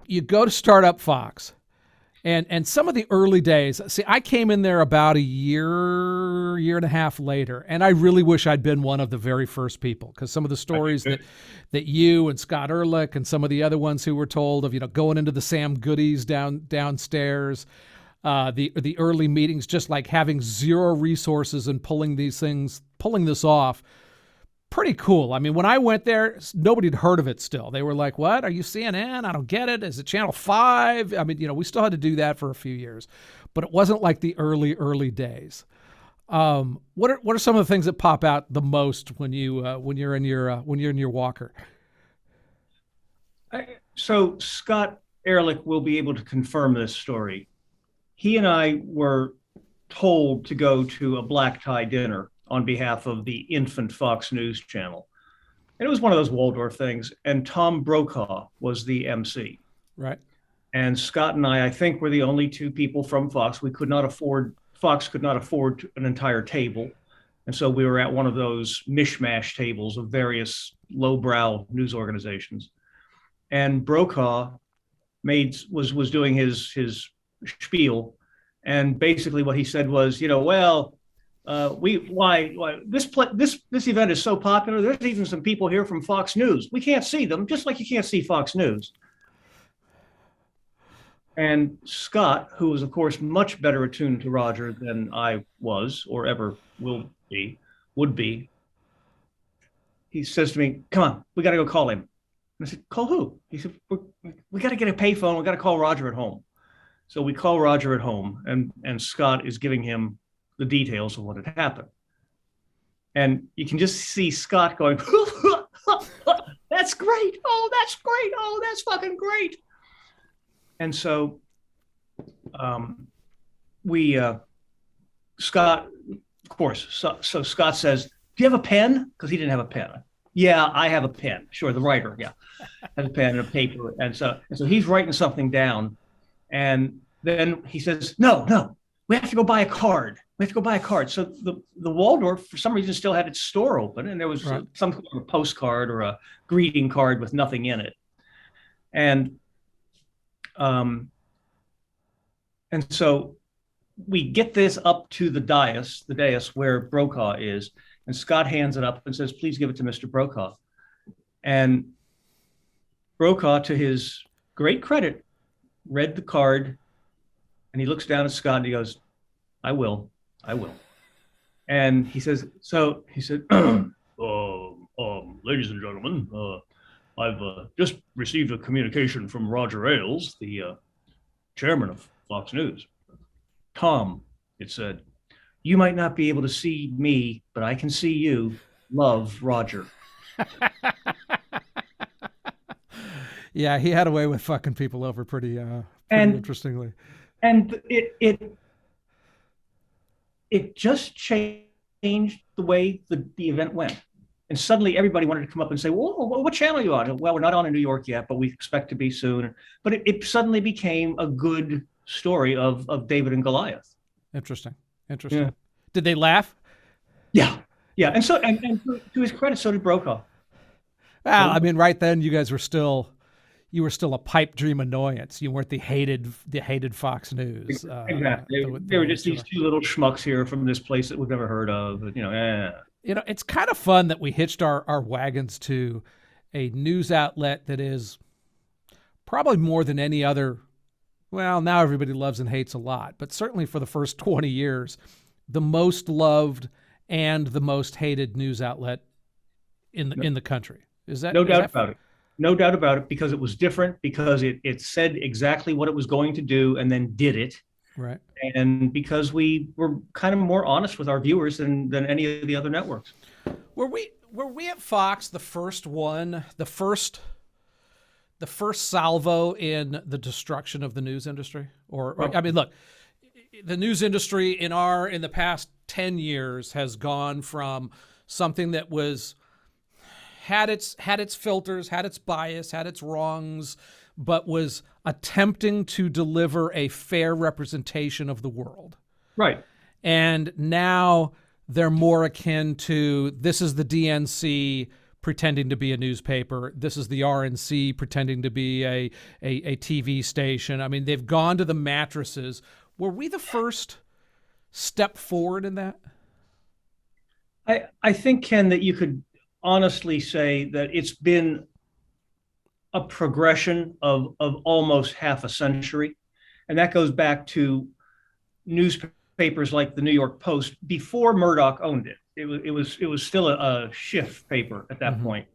you go to start up Fox, and some of the early days. See, I came in there about a year and a half later, and I really wish I'd been one of the very first people, because some of the stories that you and Scott Ehrlich and some of the other ones who were told of, going into the Sam Goodies downstairs, the early meetings, just like having zero resources and pulling this off. Pretty cool. I mean, when I went there, nobody had heard of it still. They were like, what? Are you CNN? I don't get it. Is it Channel 5? I mean, we still had to do that for a few years, but it wasn't like the early days. What are some of the things that pop out the most when you're in your walker? So Scott Ehrlich will be able to confirm this story. He and I were told to go to a black tie dinner on behalf of the infant Fox News channel. And it was one of those Waldorf things. And Tom Brokaw was the MC. Right. And Scott and I think, were the only two people from Fox. Fox could not afford an entire table. And so we were at one of those mishmash tables of various lowbrow news organizations. And Brokaw was doing his spiel. And basically what he said was, this event is so popular. There's even some people here from Fox News. We can't see them, just like you can't see Fox News. And Scott, who was, of course, much better attuned to Roger than I was or ever would be, he says to me, "Come on, we got to go call him." And I said, "Call who?" He said, "We got to get a payphone. We got to call Roger at home." So we call Roger at home, and Scott is giving him the details of what had happened. And you can just see Scott going, "That's great. Oh, that's great. Oh, that's fucking great." And so Scott, of course, so Scott says, "Do you have a pen?" Because he didn't have a pen. "Yeah, I have a pen." Sure, the writer, yeah, has a pen and a paper. And so he's writing something down. And then he says, no, we have to go buy a card. So the Waldorf, for some reason, still had its store open, and there was some kind of a postcard or a greeting card with nothing in it. And so we get this up to the dais where Brokaw is, and Scott hands it up and says, "Please give it to Mr. Brokaw." And Brokaw, to his great credit, read the card, and he looks down at Scott and he goes, I will. And he said, "Ladies and gentlemen, I've just received a communication from Roger Ailes, the chairman of Fox News. Tom," it said, "you might not be able to see me, but I can see you. Love, Roger." Yeah, he had a way with fucking people over pretty interestingly. And it just changed the way the event went. And suddenly everybody wanted to come up and say, "Well, what channel are you on?" "Well, we're not on in New York yet, but we expect to be soon." But it suddenly became a good story of David and Goliath. Interesting. Yeah. Did they laugh? Yeah. And so, and to his credit, so did Brokaw. Well, I mean, right then you guys were still a pipe dream annoyance. You weren't the hated Fox News. Exactly. They were just these two little schmucks here from this place that we've never heard of. It's kind of fun that we hitched our wagons to a news outlet that is probably more than any other. Well, now everybody loves and hates a lot, but certainly for the first 20 years, the most loved and the most hated news outlet in the country. Is that no doubt about it? No doubt about it, because it was different, because it said exactly what it was going to do and then did it. Right. And because we were kind of more honest with our viewers than any of the other networks. Were we at Fox the first salvo in the destruction of the news industry? I mean, look, the news industry in the past 10 years has gone from something that had its filters, had its bias, had its wrongs, but was attempting to deliver a fair representation of the world. Right. And now they're more akin to, this is the DNC pretending to be a newspaper. This is the RNC pretending to be a TV station. I mean, they've gone to the mattresses. Were we the first step forward in that? I think, Ken, that you could honestly say that it's been a progression of almost half a century. And that goes back to newspapers like the New York Post before Murdoch owned it. It was still a shift paper at that point,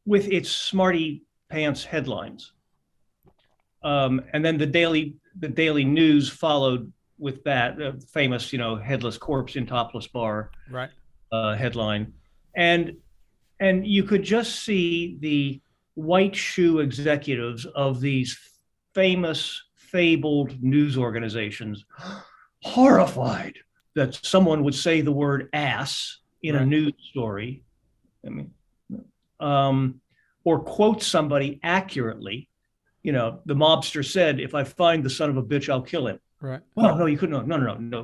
with its smarty pants headlines, and then the Daily News followed with that famous, headless corpse in topless bar, right, headline, and you could just see the white shoe executives of these famous fabled news organizations horrified that someone would say the word ass in a news story. I mean, or quote somebody accurately. The mobster said, "If I find the son of a bitch, I'll kill him." Right. Well, no, you couldn't. No.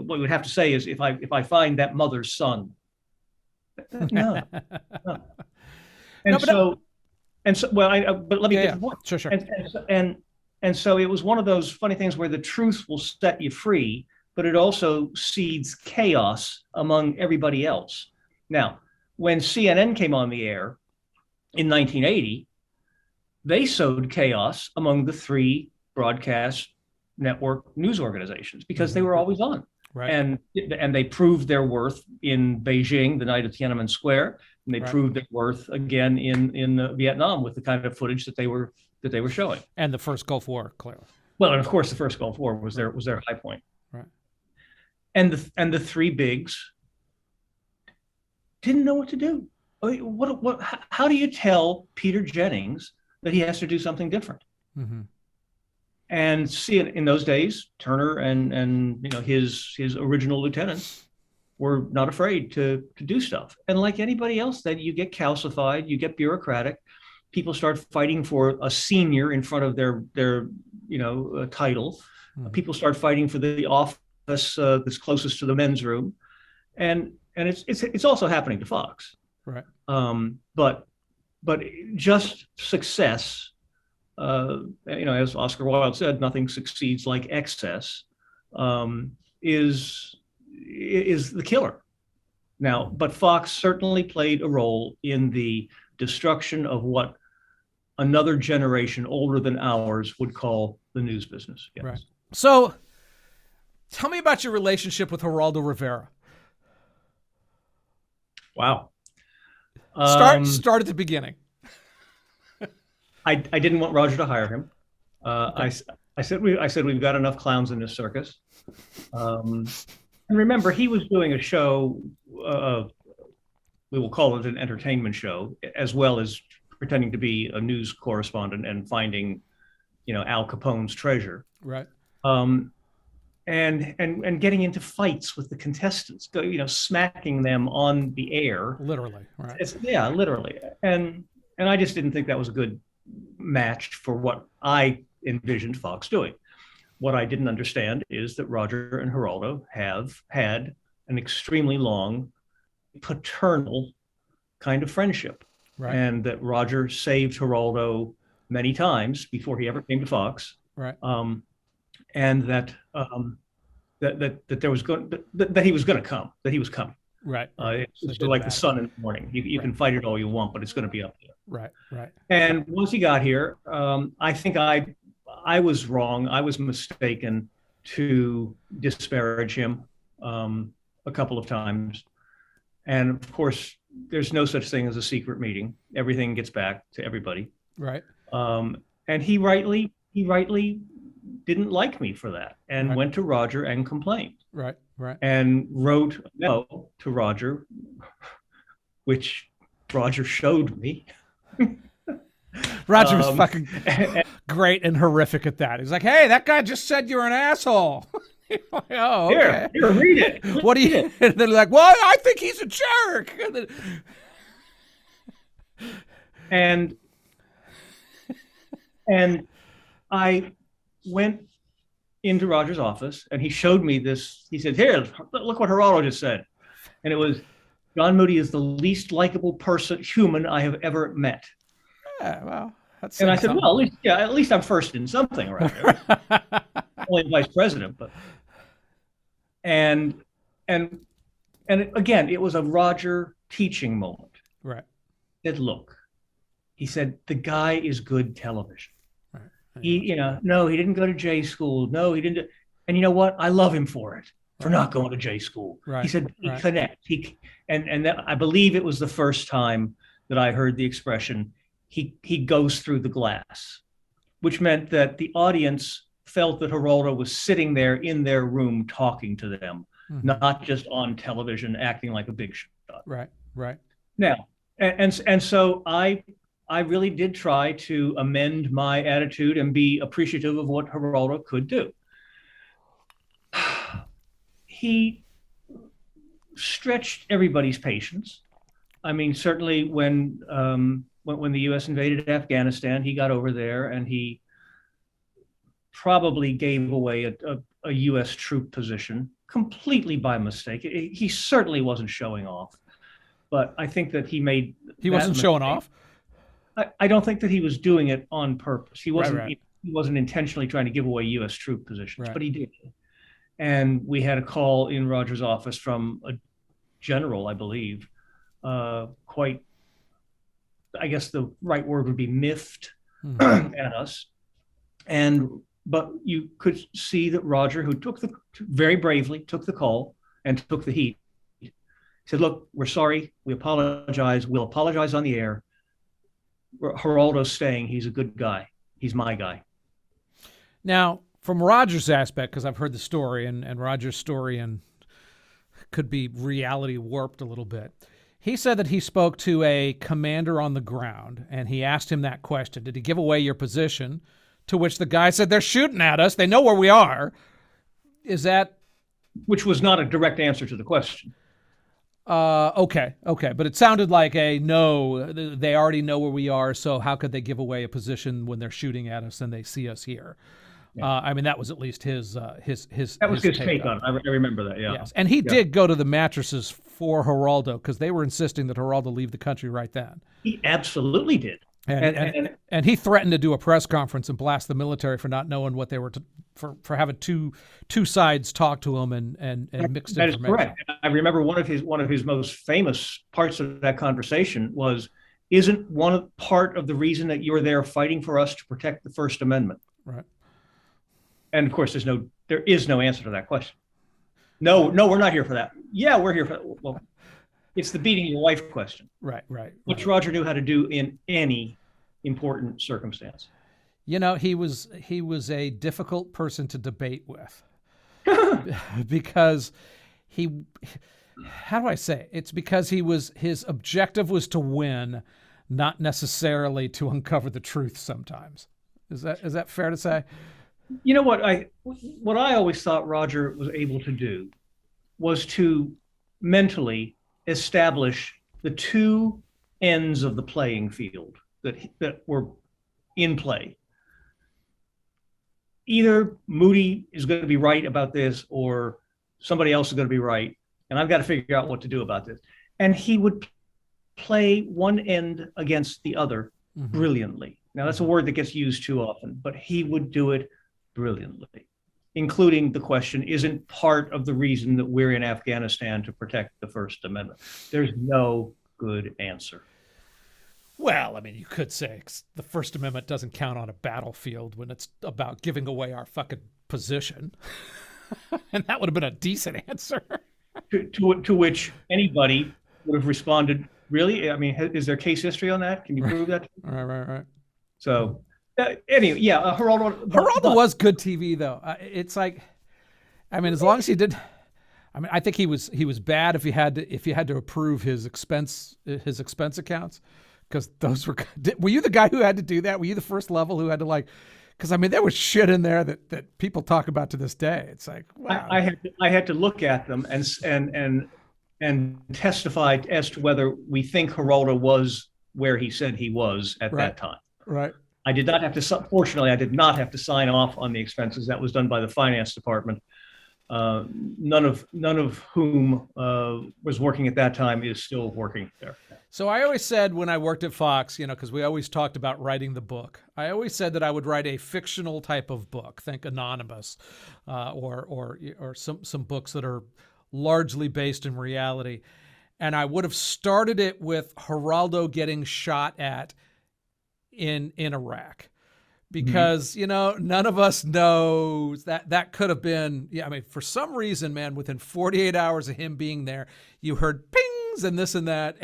What you would have to say is, if I find that mother's son. No. But let me get to the point. Sure. And so it was one of those funny things where the truth will set you free, but it also seeds chaos among everybody else. Now, when CNN came on the air in 1980, they sowed chaos among the three broadcast network news organizations because they were always on. Right. And they proved their worth in Beijing the night of Tiananmen Square, and they proved their worth again in Vietnam with the kind of footage that they were showing. And the first Gulf War, clearly. Well, and of course the first Gulf War was their high point. Right. And the three bigs didn't know what to do. How do you tell Peter Jennings that he has to do something different? Mm-hmm. And see, in those days, Turner and his original lieutenants were not afraid to do stuff. And like anybody else, then you get calcified, you get bureaucratic. People start fighting for a senior in front of their title. Mm-hmm. People start fighting for the office that's closest to the men's room, and it's also happening to Fox. Right. But just success. As Oscar Wilde said, nothing succeeds like excess, is the killer. Now, but Fox certainly played a role in the destruction of what another generation older than ours would call the news business. Yes. Right. So, tell me about your relationship with Geraldo Rivera. Wow. Start at the beginning. I didn't want Roger to hire him. I said we've got enough clowns in this circus. And remember, he was doing a show. We will call it an entertainment show, as well as pretending to be a news correspondent and finding, Al Capone's treasure. Right. And getting into fights with the contestants, smacking them on the air. Literally. Right. Literally. And I just didn't think that was a good match for what I envisioned Fox doing. What I didn't understand is that Roger and Geraldo have had an extremely long paternal kind of friendship. Right. And that Roger saved Geraldo many times before he ever came to Fox. Right. And that there was that he was going to come, that he was coming. Right. It's like the sun in the morning. You can fight it all you want, but it's going to be up there. Right. And once he got here, I think I was wrong. I was mistaken to disparage him a couple of times. And of course, there's no such thing as a secret meeting. Everything gets back to everybody. Right. And he rightly didn't like me for that, and went to Roger and complained. Right. And wrote no to Roger, which Roger showed me. Roger was fucking great and horrific at that. He's like, "Hey, that guy just said you're an asshole." Like, oh, okay. Here, read it. What do you? And they're like, "Well, I think he's a jerk." And I went into Roger's office, and he showed me this. He said, "Here, look what Geraldo just said," and it was, John Moody is the least likable human I have ever met. Yeah, well, that's And I said, something. well, at least I'm first in something around here. Only vice president, but and and and again, it was a Roger teaching moment. Right. He said, look, he said, the guy is good television. Right. No, he didn't go to J school. No, he didn't. And you know what? I love him for it, for not going to J school. Right. He said, he Right. connect. And that, I believe it was the first time that I heard the expression, he goes through the glass, which meant that the audience felt that Geraldo was sitting there in their room talking to them, not just on television acting like a big shot. Right. Right. Now, and so I really did try to amend my attitude and be appreciative of what Geraldo could do. He stretched everybody's patience. I mean, certainly when the U.S. invaded Afghanistan, he got over there and he probably gave away a U.S. troop position completely by mistake. He certainly wasn't showing off, but I think that he wasn't showing off. I don't think that he was doing it on purpose. He wasn't. Right. He wasn't intentionally trying to give away U.S. troop positions, Right. but he did. And we had a call in Roger's office from a general, I believe, quite, I guess the right word would be miffed at us. But you could see that Roger, who very bravely took the call and took the heat, said, look, we're sorry. We apologize. We'll apologize on the air. Geraldo's staying. He's a good guy. He's my guy. Now, from Roger's aspect, because I've heard the story, and Roger's story and could be reality warped a little bit. He said that he spoke to a commander on the ground, and he asked him that question: did he give away your position? To which the guy said, they're shooting at us. They know where we are. Is that... Which was not a direct answer to the question. Okay. But it sounded like no, they already know where we are, so how could they give away a position when they're shooting at us and they see us here? Yeah. I mean, that was at least his that was his take on it. I remember that, yeah. Yes. And he did go to the mattresses for Geraldo because they were insisting that Geraldo leave the country right then. He absolutely did. And he threatened to do a press conference and blast the military for not knowing what they were for having two sides talk to him and mixed that information. That is correct. I remember one of his most famous parts of that conversation was, isn't part of the reason that you're there fighting for us to protect the First Amendment? Right. And of course, there is no answer to that question. No, we're not here for that. Yeah, we're here for that. Well, it's the beating your wife question. Right. Which Roger knew how to do in any important circumstance. You know, he was a difficult person to debate with because how do I say it? It's because his objective was to win, not necessarily to uncover the truth sometimes. Is that fair to say? You know what I always thought Roger was able to do was to mentally establish the two ends of the playing field that were in play. Either Moody is going to be right about this or somebody else is going to be right, and I've got to figure out what to do about this. And he would play one end against the other brilliantly. Now, that's a word that gets used too often, but he would do it brilliantly, including the question, isn't part of the reason that we're in Afghanistan to protect the First Amendment? There's no good answer. Well, I mean, you could say the First Amendment doesn't count on a battlefield when it's about giving away our fucking position. And that would have been a decent answer. To which anybody would have responded, really? I mean, is there case history on that? Can you prove that? Right. So anyway, yeah, Geraldo was good TV, though. It's like, I mean, as long as he did... I mean, I think he was bad if you had to approve his expense accounts. Because those were you the guy who had to do that? Were you the first level who had to because I mean, there was shit in there that people talk about to this day. It's like, wow. I had to look at them and testify as to whether we think Geraldo was where he said he was at that time. Right. I did not have to sign off on the expenses. That was done by the finance department. none of whom was working at that time is still working there. So I always said when I worked at Fox, because we always talked about writing the book, I always said that I would write a fictional type of book, think Anonymous, or some books that are largely based in reality. And I would have started it with Geraldo getting shot at in Iraq. Because, none of us knows that could have been, for some reason, man, within 48 hours of him being there, you heard pings and this and that.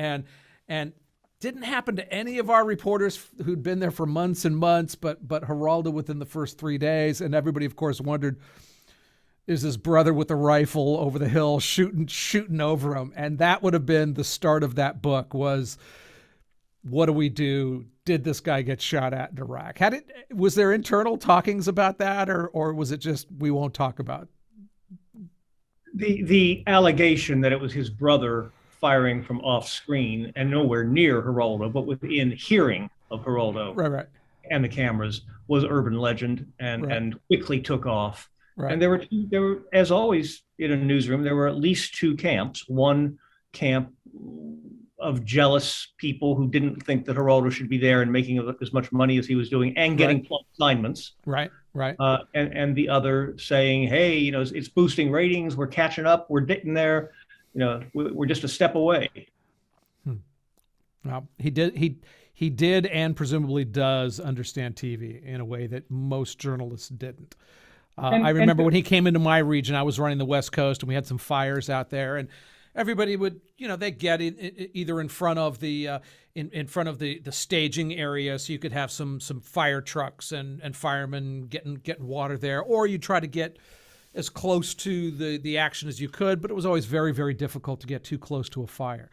And didn't happen to any of our reporters who'd been there for months and months, but Geraldo within the first 3 days. And everybody, of course, wondered, is his brother with a rifle over the hill shooting over him? And that would have been the start of that book was, what do we do? Did this guy get shot at in Iraq? Was there internal talkings about that, or was it just we won't talk about the allegation that it was his brother firing from off screen and nowhere near Geraldo, but within hearing of Geraldo, right, and the cameras, was urban legend and quickly took off. Right. And there were, as always in a newsroom, there were at least two camps. One camp of jealous people who didn't think that Geraldo should be there and making as much money as he was doing and getting assignments. Right. And the other saying, hey, it's boosting ratings. We're catching up. We're getting there. We're just a step away. Well, he did and presumably does understand TV in a way that most journalists didn't. I remember when he came into my region, I was running the West Coast and we had some fires out there, and everybody would, they get either in front of the in front of the staging area, so you could have some fire trucks and firemen getting water there, or you try to get as close to the action as you could, but it was always very, very difficult to get too close to a fire.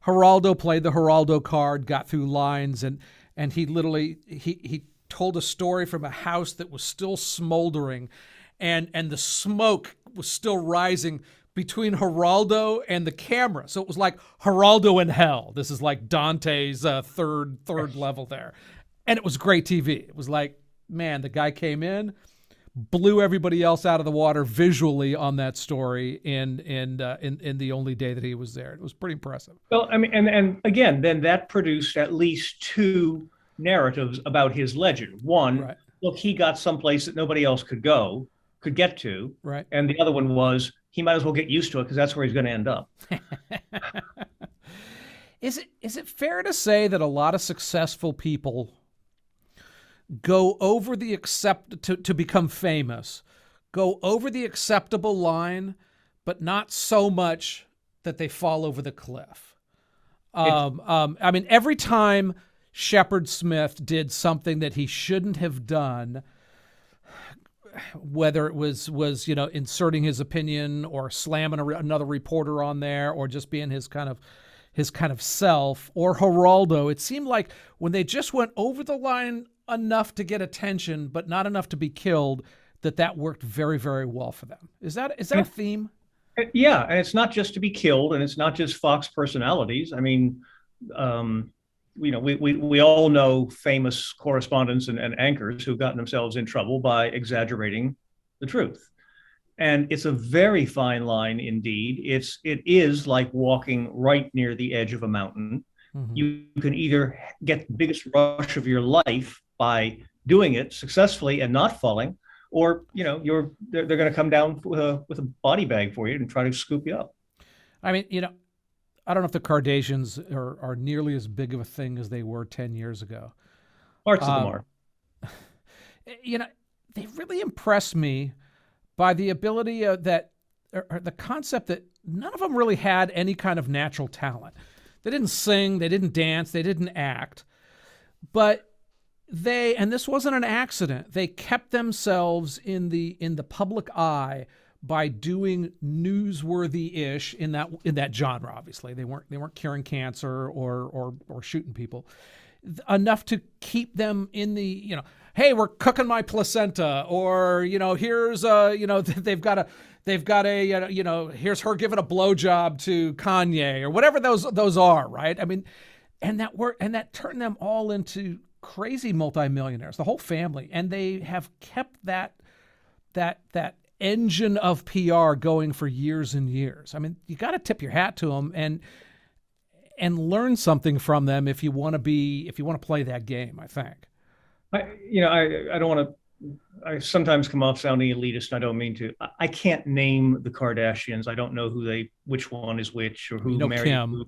Geraldo played the Geraldo card, got through lines, and he literally he told a story from a house that was still smoldering, and the smoke was still rising between Geraldo and the camera. So it was like Geraldo in hell. This is like Dante's third level there. And it was great TV. It was like, man, the guy came in, blew everybody else out of the water visually on that story in the only day that he was there. It was pretty impressive. Well, and again, then that produced at least two narratives about his legend. One, look, he got someplace that nobody else could get to. Right. And the other one was, he might as well get used to it because that's where he's going to end up. Is it fair to say that a lot of successful people go over the to become famous, go over the acceptable line, but not so much that they fall over the cliff? Every time Shepard Smith did something that he shouldn't have done, whether it was inserting his opinion or slamming another reporter on there or just being his kind of self, or Geraldo, it seemed like when they just went over the line enough to get attention but not enough to be killed, that worked very, very well for them. Is that a theme? Yeah, and it's not just to be killed, and it's not just Fox personalities. We all know famous correspondents and anchors who've gotten themselves in trouble by exaggerating the truth. And it's a very fine line indeed. It is like walking right near the edge of a mountain. Mm-hmm. You can either get the biggest rush of your life by doing it successfully and not falling, or they're going to come down with a body bag for you and try to scoop you up. I don't know if the Kardashians are nearly as big of a thing as they were 10 years ago. Parts of them are. They really impressed me by the ability or the concept that none of them really had any kind of natural talent. They didn't sing, they didn't dance, they didn't act, but and this wasn't an accident, they kept themselves in the public eye by doing newsworthy-ish in that genre. Obviously, they weren't curing cancer or shooting people, enough to keep them in the hey, we're cooking my placenta, or here's they've got a here's her giving a blowjob to Kanye, or whatever those are, right? And that turned them all into crazy multimillionaires, the whole family, and they have kept that engine of PR going for years and years. I mean, you got to tip your hat to them and learn something from them if you want to play that game, I think. I don't want to. I sometimes come off sounding elitist, and I don't mean to. I can't name the Kardashians. I don't know which one is which, or who married Kim. who.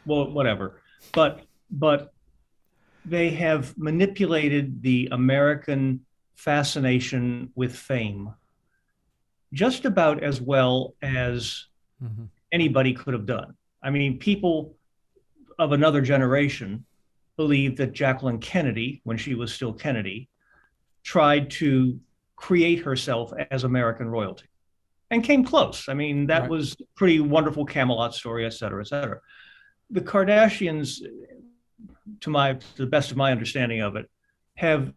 Well, whatever. But they have manipulated the American fascination with fame just about as well as anybody could have done. I mean, people of another generation believed that Jacqueline Kennedy, when she was still Kennedy, tried to create herself as American royalty and came close. I mean, that was a pretty wonderful Camelot story, et cetera, et cetera. The Kardashians, to the best of my understanding of it, have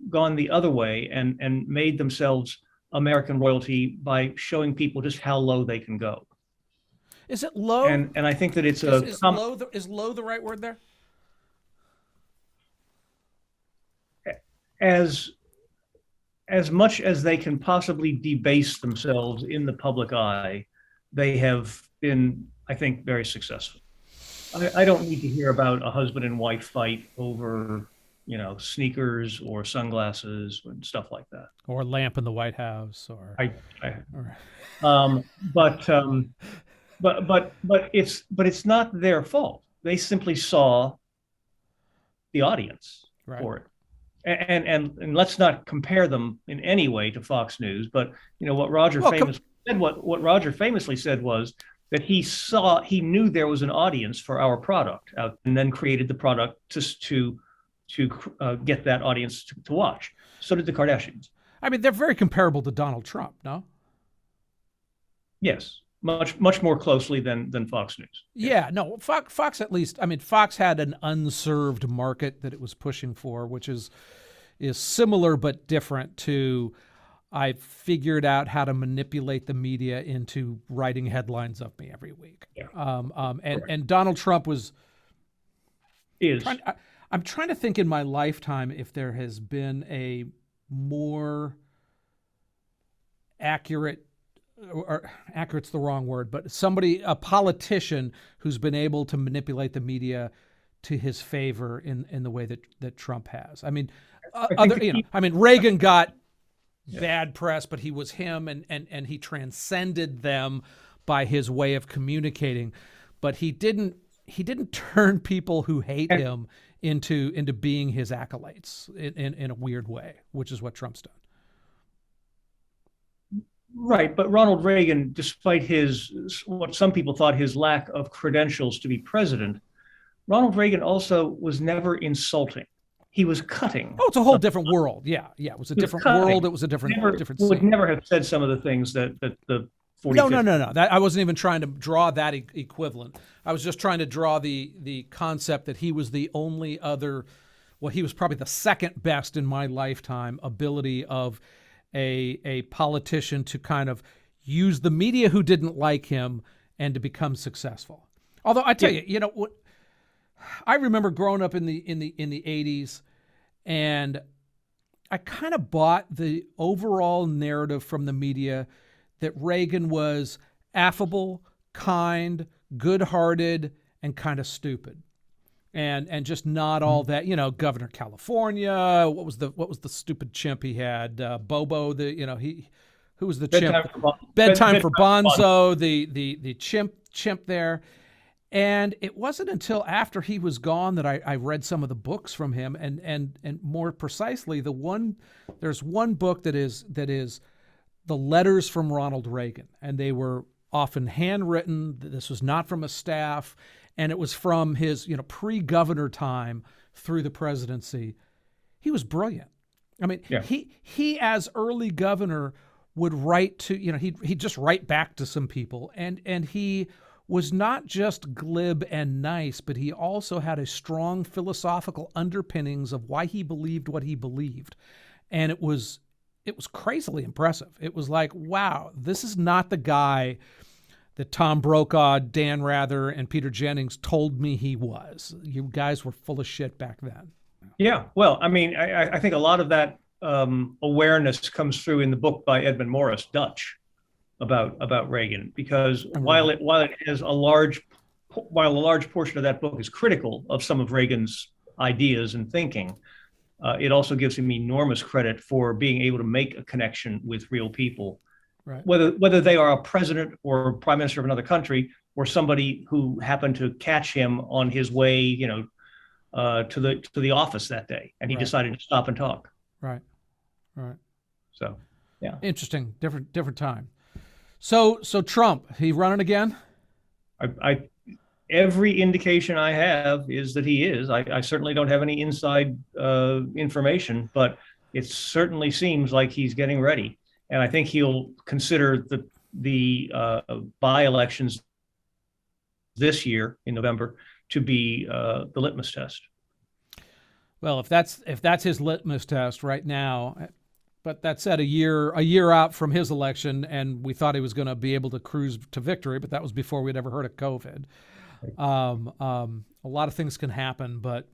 gone the other way and made themselves American royalty by showing people just how low they can go. Is it low? And I think that it's is low the right word there? As much as they can possibly debase themselves in the public eye, they have been, I think, very successful. I don't need to hear about a husband and wife fight over, sneakers or sunglasses and stuff like that, or a lamp in the White House, or but it's not their fault. They simply saw the audience for it. And let's not compare them in any way to Fox News, but what Roger famously said was that he knew there was an audience for our product out, and then created the product just to get that audience to watch. So did the Kardashians. I mean, they're very comparable to Donald Trump, no? Yes, much more closely than Fox News. Yeah, no, Fox at least. I mean, Fox had an unserved market that it was pushing for, which is similar but different to. I figured out how to manipulate the media into writing headlines of me every week. Yeah. And Donald Trump is. I'm trying to think in my lifetime if there has been a more accurate, or accurate's the wrong word, but a politician who's been able to manipulate the media to his favor in the way that Trump has. I mean, Reagan got bad press, but he was him, and he transcended them by his way of communicating. But he didn't turn people who hate him into being his acolytes in a weird way, which is what Trump's done. Right, but Ronald Reagan, despite what some people thought his lack of credentials to be president, Ronald Reagan also was never insulting. He was cutting. Oh, it's a whole different world. Yeah. It was a different world. It was a different scene. Would never have said some of the things that the 40. No. I wasn't even trying to draw that equivalent. I was just trying to draw the concept that he was the only other. Well, he was probably the second best in my lifetime ability of a politician to kind of use the media who didn't like him and to become successful. Although I tell you, what. I remember growing up in the 80s, and I kind of bought the overall narrative from the media that Reagan was affable, kind, good-hearted, and kind of stupid, and just not all that. Governor of California. What was the stupid chimp he had? Bobo. Who was the chimp? Bedtime for Bonzo. The chimp there. And it wasn't until after he was gone that I read some of the books from him, and more precisely, there's one book that is the letters from Ronald Reagan, and they were often handwritten. This was not from a staff, and it was from his pre-governor time through the presidency. He was brilliant. I mean, he as early governor would write to he'd just write back to some people, and he was not just glib and nice, but he also had a strong philosophical underpinnings of why he believed what he believed. And it was crazily impressive. It was like, wow, this is not the guy that Tom Brokaw, Dan Rather, and Peter Jennings told me he was. You guys were full of shit back then. Yeah, well, I mean, I think a lot of that awareness comes through in the book by Edmund Morris, Dutch, about Reagan, because while it has while a large portion of that book is critical of some of Reagan's ideas and thinking, it also gives him enormous credit for being able to make a connection with real people, Right. whether they are a president or prime minister of another country, or somebody who happened to catch him on his way, to the office that day, and he decided to stop and talk. Right. Right. So, yeah. Interesting. Different time. So Trump, he running again? I every indication I have is that he is. I certainly don't have any inside information, but it certainly seems like he's getting ready, and I think he'll consider the by-elections this year in November to be the litmus test. Well, if that's his litmus test right now, but that said, a year out from his election, and we thought he was going to be able to cruise to victory, but that was before we'd ever heard of COVID. A lot of things can happen, but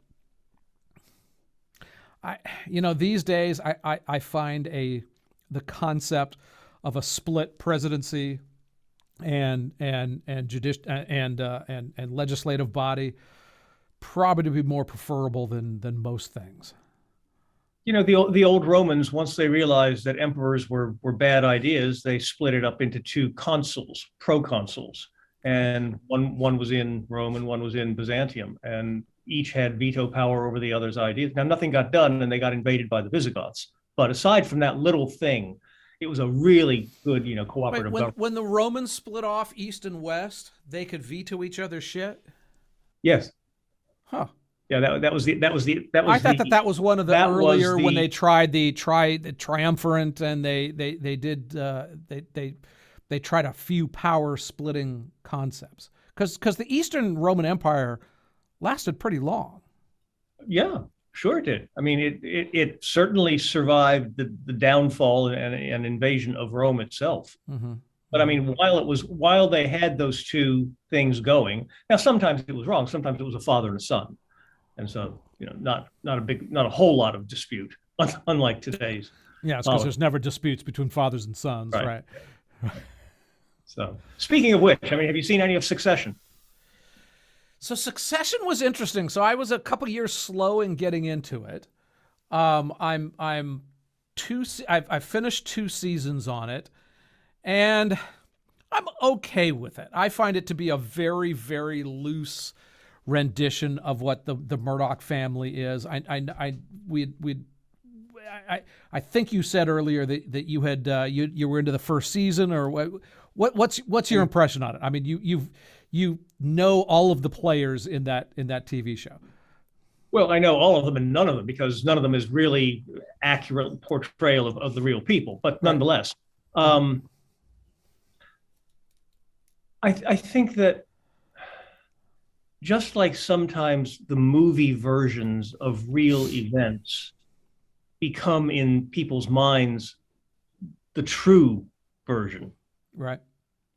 these days I find the concept of a split presidency and legislative body probably to be more preferable than most things. The old Romans, once they realized that emperors were bad ideas, they split it up into two consuls, proconsuls, and one was in Rome and one was in Byzantium, and each had veto power over the other's ideas. Now, nothing got done, and they got invaded by the Visigoths. But aside from that little thing, it was a really good, cooperative government. When the Romans split off East and West, they could veto each other's shit? Yes. Huh. Yeah, that was the. I thought that was one of the earlier when they tried the triumvirate, and they tried a few power splitting concepts, because the Eastern Roman Empire lasted pretty long. Yeah, sure it did. I mean, it certainly survived the downfall and invasion of Rome itself. Mm-hmm. But I mean, while they had those two things going, now sometimes it was wrong, sometimes it was a father and a son. And so, not a whole lot of dispute, unlike today's. Yeah, it's because there's never disputes between fathers and sons, right? So, speaking of which, have you seen any of Succession? So Succession was interesting. So I was a couple years slow in getting into it. I've finished 2 seasons on it, and I'm okay with it. I find it to be a very, very loose rendition of what the Murdoch family is. I think you said earlier that you had you were into the first season, or what's your impression on it? I mean, you know all of the players in that TV show. Well, I know all of them and none of them, because none of them is really accurate portrayal of the real people. But nonetheless, I think that just like sometimes the movie versions of real events become in people's minds the true version. Right.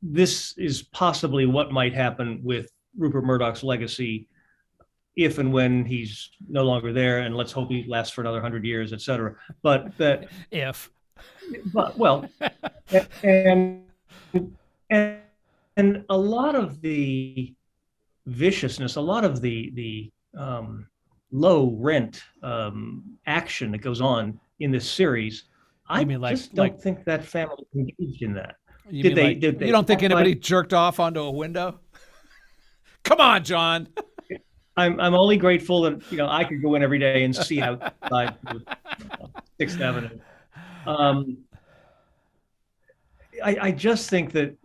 This is possibly what might happen with Rupert Murdoch's legacy if and when he's no longer there, and let's hope he lasts for another 100 years, et cetera. But that and a lot of the viciousness, a lot of the low rent action that goes on in this series, I just don't think that family engaged in that. You don't think anybody jerked off onto a window? Come on, John. I'm only grateful that I could go in every day and see outside 6th Avenue. I just think that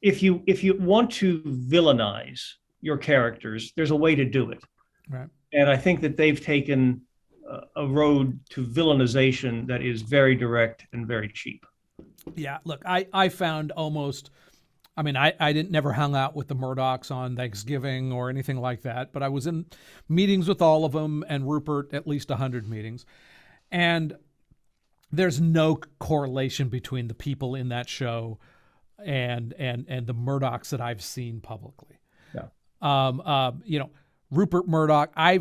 if you want to villainize your characters, there's a way to do it. Right. And I think that they've taken a road to villainization that is very direct and very cheap. Yeah, look, I found almost, I didn't never hung out with the Murdochs on Thanksgiving or anything like that, but I was in meetings with all of them, and Rupert at least 100 meetings. And there's no correlation between the people in that show and the Murdochs that I've seen publicly. Yeah. Rupert Murdoch, I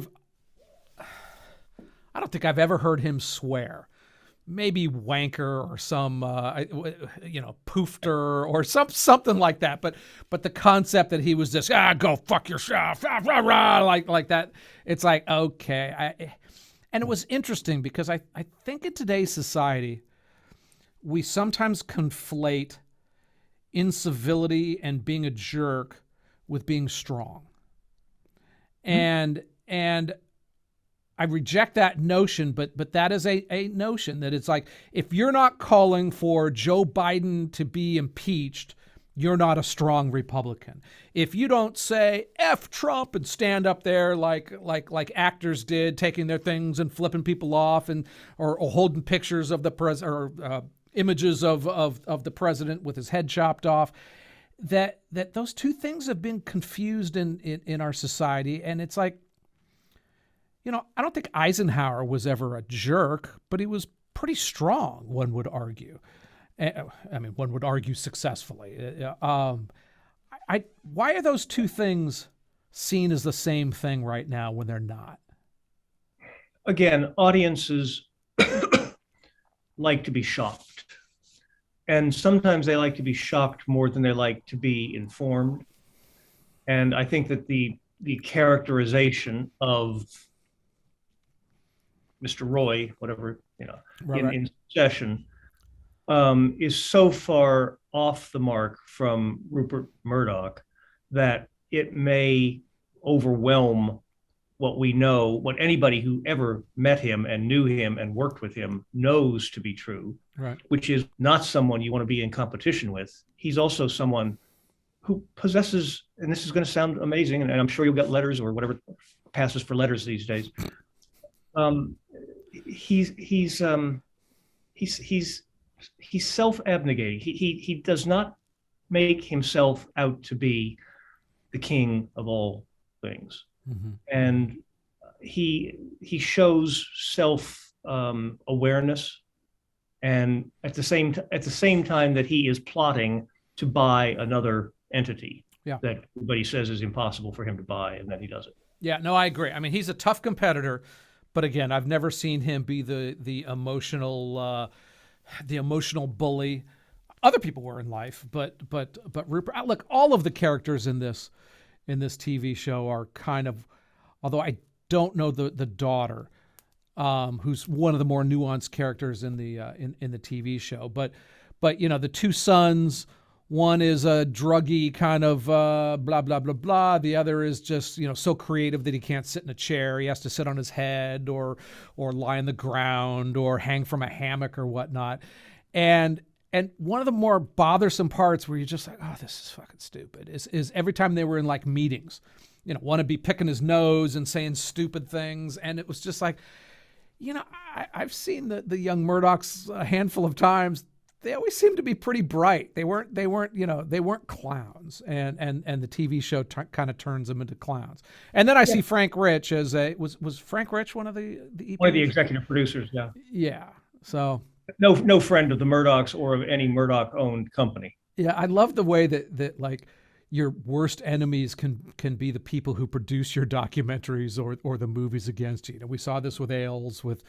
don't think I've ever heard him swear. maybe wanker or some poofter or something like that. But the concept that he was just go fuck yourself, rah, rah, like that. It's like, okay. And it was interesting because I think in today's society we sometimes conflate incivility and being a jerk with being strong. And I reject that notion, but that is a notion that it's like, if you're not calling for Joe Biden to be impeached, you're not a strong Republican. If you don't say F Trump and stand up there like actors did, taking their things and flipping people off and or holding pictures of the president or images of the president with his head chopped off, that those two things have been confused in our society. And it's like, I don't think Eisenhower was ever a jerk, but he was pretty strong, one would argue. I mean, one would argue successfully. Why are those two things seen as the same thing right now when they're not? Again, audiences like to be shocked. And sometimes they like to be shocked more than they like to be informed. And I think that the characterization of Mr. Roy, whatever, in session, is so far off the mark from Rupert Murdoch that it may overwhelm what we know, what anybody who ever met him and knew him and worked with him knows to be true, right? Which is not someone you want to be in competition with. He's also someone who possesses, and this is going to sound amazing, and I'm sure you'll get letters or whatever passes for letters these days. He's self-abnegating. He does not make himself out to be the king of all things. Mm-hmm. And he shows self awareness, and at the same time that he is plotting to buy another entity that everybody says is impossible for him to buy, and then he does it. Yeah, no, I agree. I mean, he's a tough competitor, but again, I've never seen him be the emotional bully. Other people were in life, but Rupert. Look, all of the characters in this TV show are kind of, although I don't know the daughter, who's one of the more nuanced characters in the TV show. But the two sons, one is a druggy kind of blah blah blah blah. The other is just so creative that he can't sit in a chair. He has to sit on his head or lie on the ground or hang from a hammock or whatnot. And one of the more bothersome parts where you're just like, oh, this is fucking stupid, is every time they were in like meetings, want to be picking his nose and saying stupid things. And it was just like, I've seen the young Murdochs a handful of times. They always seem to be pretty bright. They weren't clowns. And the TV show kind of turns them into clowns. And then I see Frank Rich as was Frank Rich one of the EPs? One of the executive producers. Yeah. Yeah. So. No friend of the Murdochs or of any Murdoch-owned company. Yeah, I love the way that like your worst enemies can be the people who produce your documentaries or the movies against you. We saw this with Ailes, with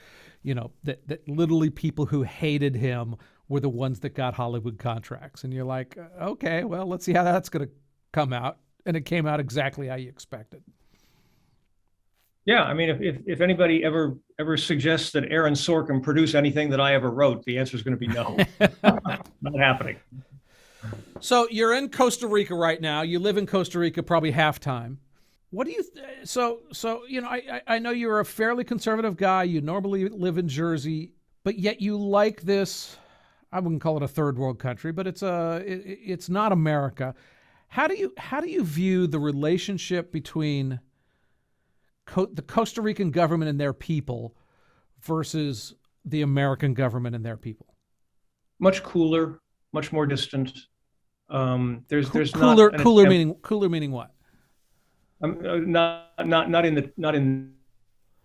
that literally people who hated him were the ones that got Hollywood contracts. And you're like, okay, well, let's see how that's going to come out. And it came out exactly how you expected. Yeah, I mean, if anybody ever suggests that Aaron Sorkin produce anything that I ever wrote, the answer is going to be no. Not happening. So you're in Costa Rica right now. You live in Costa Rica probably half time. What do you? I know you're a fairly conservative guy. You normally live in Jersey, but yet you like this. I wouldn't call it a third world country, but it's not America. How do you view the relationship between the Costa Rican government and their people versus the American government and their people? Much cooler, much more distant. There's cooler. Cooler meaning what? Not in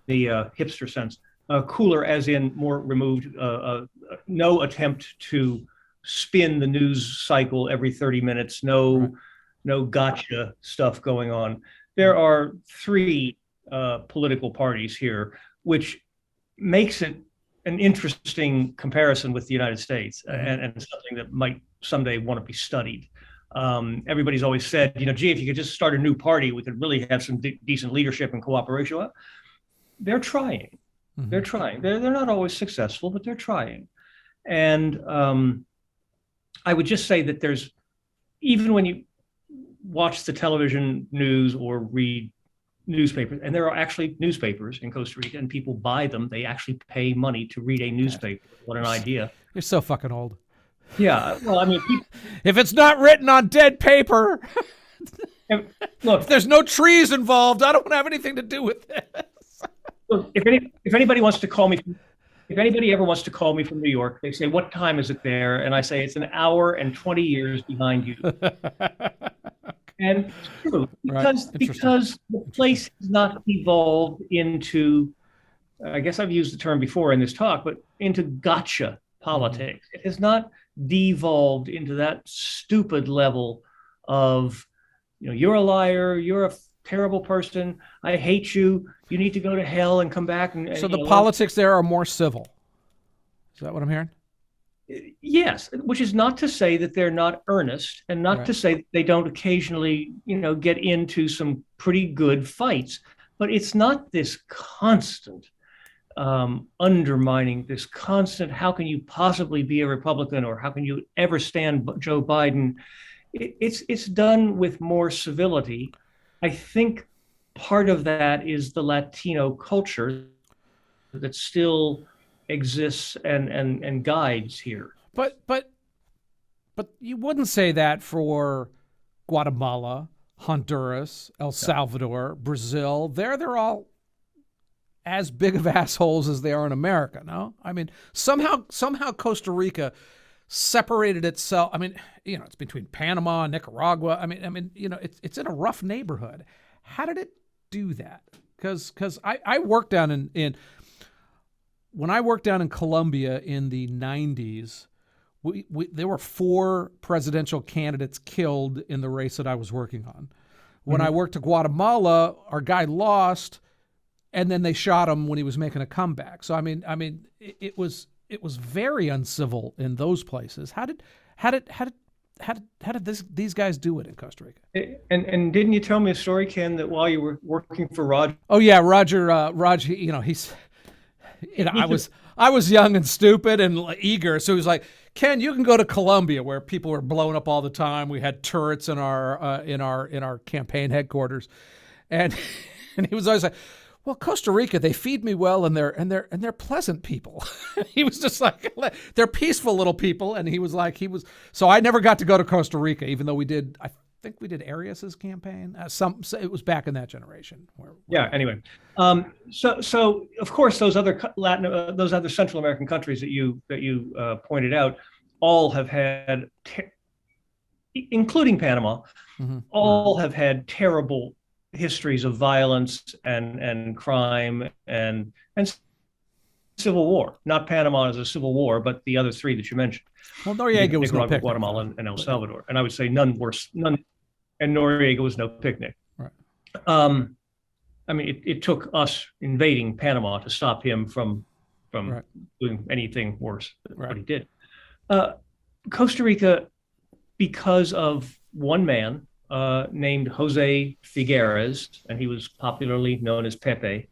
the hipster sense. Cooler as in more removed. No attempt to spin the news cycle every 30 minutes. No gotcha stuff going on. There are three political parties here, which makes it an interesting comparison with the United States, Mm-hmm. and something that might someday want to be studied. Everybody's always said, gee, if you could just start a new party, we could really have some decent leadership and cooperation. Well, they're trying. Mm-hmm. They're trying. They're not always successful, but they're trying. And I would just say that even when you watch the television news or read newspapers, and there are actually newspapers in Costa Rica, and people buy them. They actually pay money to read a newspaper. What an idea! You're so fucking old. Yeah, well, I mean, if it's not written on dead paper, look, if there's no trees involved, I don't have anything to do with this. Look, if anybody wants to call me, if anybody ever wants to call me from New York, they say, "What time is it there?" And I say, "It's an hour and 20 years behind you." And it's true, because the place has not evolved into, I guess I've used the term before in this talk, but into gotcha politics. It has not devolved into that stupid level of, you're a liar, you're a terrible person, I hate you, you need to go to hell and come back. So the politics there are more civil. Is that what I'm hearing? Yes, which is not to say that they're not earnest, and not to say that they don't occasionally, get into some pretty good fights, but it's not this constant undermining, this constant, how can you possibly be a Republican, or how can you ever stand Joe Biden? It's done with more civility. I think part of that is the Latino culture that still exists and guides here. But you wouldn't say that for Guatemala, Honduras, El Salvador, Brazil. They're all as big of assholes as they are in America, no? I mean, somehow Costa Rica separated itself. I mean, it's between Panama and Nicaragua. I mean, it's in a rough neighborhood. How did it do that? Because I worked down when I worked down in Colombia in the 90s, there were 4 presidential candidates killed in the race that I was working on. When I worked to Guatemala, our guy lost, and then they shot him when he was making a comeback. So I mean, it was very uncivil in those places. How did these guys do it in Costa Rica? And didn't you tell me a story, Ken, that while you were working for Roger? Oh yeah, Roger. I was young and stupid and eager, so he was like, "Ken, you can go to Colombia, where people were blowing up all the time. We had turrets in our campaign headquarters," and he was always like, "Well, Costa Rica, they feed me well, and they're pleasant people." He was just like, "They're peaceful little people," and so I never got to go to Costa Rica, even though I think we did Arias's campaign. It was back in that generation. Anyway, so of course those other Central American countries that you pointed out all have had, including Panama, all have had terrible histories of violence and crime and civil war. Not Panama as a civil war, but the other 3 that you mentioned. Well, Noriega was no picnic. Guatemala and El Salvador, and I would say none worse. And Noriega was no picnic. Right. I mean, it took us invading Panama to stop him from doing anything worse than what he did. Costa Rica, because of one man named Jose Figueres, and he was popularly known as Pepe,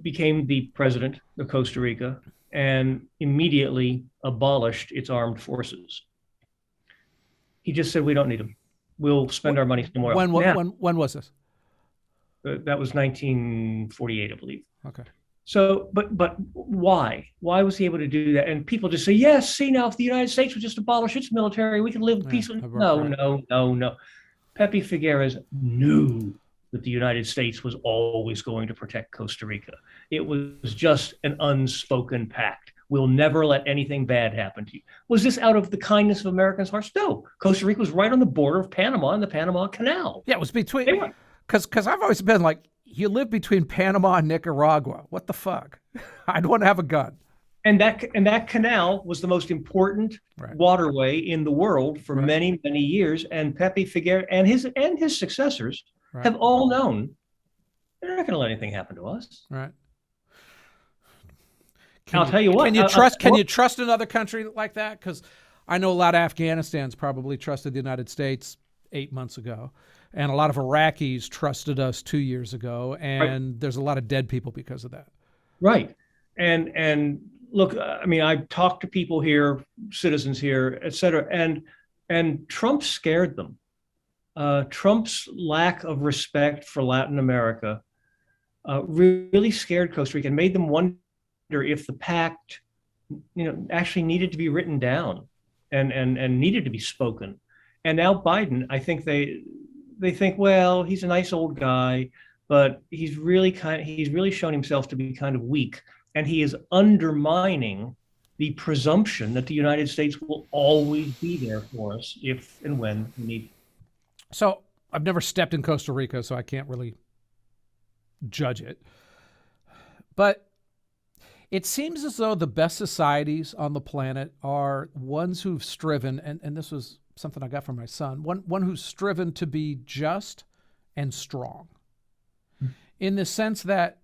became the president of Costa Rica and immediately abolished its armed forces. He just said, "We don't need them. We'll spend our money somewhere else." When was this? That was 1948, I believe. Okay. So, but why? Why was he able to do that? And people just say, "Yes, see now, if the United States would just abolish its military, we could live peacefully." No. Pepe Figueres knew that the United States was always going to protect Costa Rica. It was just an unspoken pact. We'll never let anything bad happen to you. Was this out of the kindness of Americans' hearts? No. Costa Rica was right on the border of Panama and the Panama Canal. Yeah, it was between. Because I've always been like, you live between Panama and Nicaragua. What the fuck? I'd want to have a gun. And that canal was the most important waterway in the world for many, many years. And Pepe Figueres and his successors have all known they're not going to let anything happen to us. Right. I'll tell you what. Can you trust another country like that? Because I know a lot of Afghanistans probably trusted the United States 8 months ago, and a lot of Iraqis trusted us 2 years ago, and there's a lot of dead people because of that. Right. And look, I mean, I've talked to people here, citizens here, et cetera, and Trump scared them. Trump's lack of respect for Latin America really scared Costa Rica and made them wonder if the pact, actually needed to be written down and needed to be spoken. And now Biden, I think they think, well, he's a nice old guy, but he's really shown himself to be kind of weak, and he is undermining the presumption that the United States will always be there for us if and when we need. So I've never stepped in Costa Rica, so I can't really judge it. But it seems as though the best societies on the planet are ones who've striven, and this was something I got from my son, one who's striven to be just and strong. In the sense that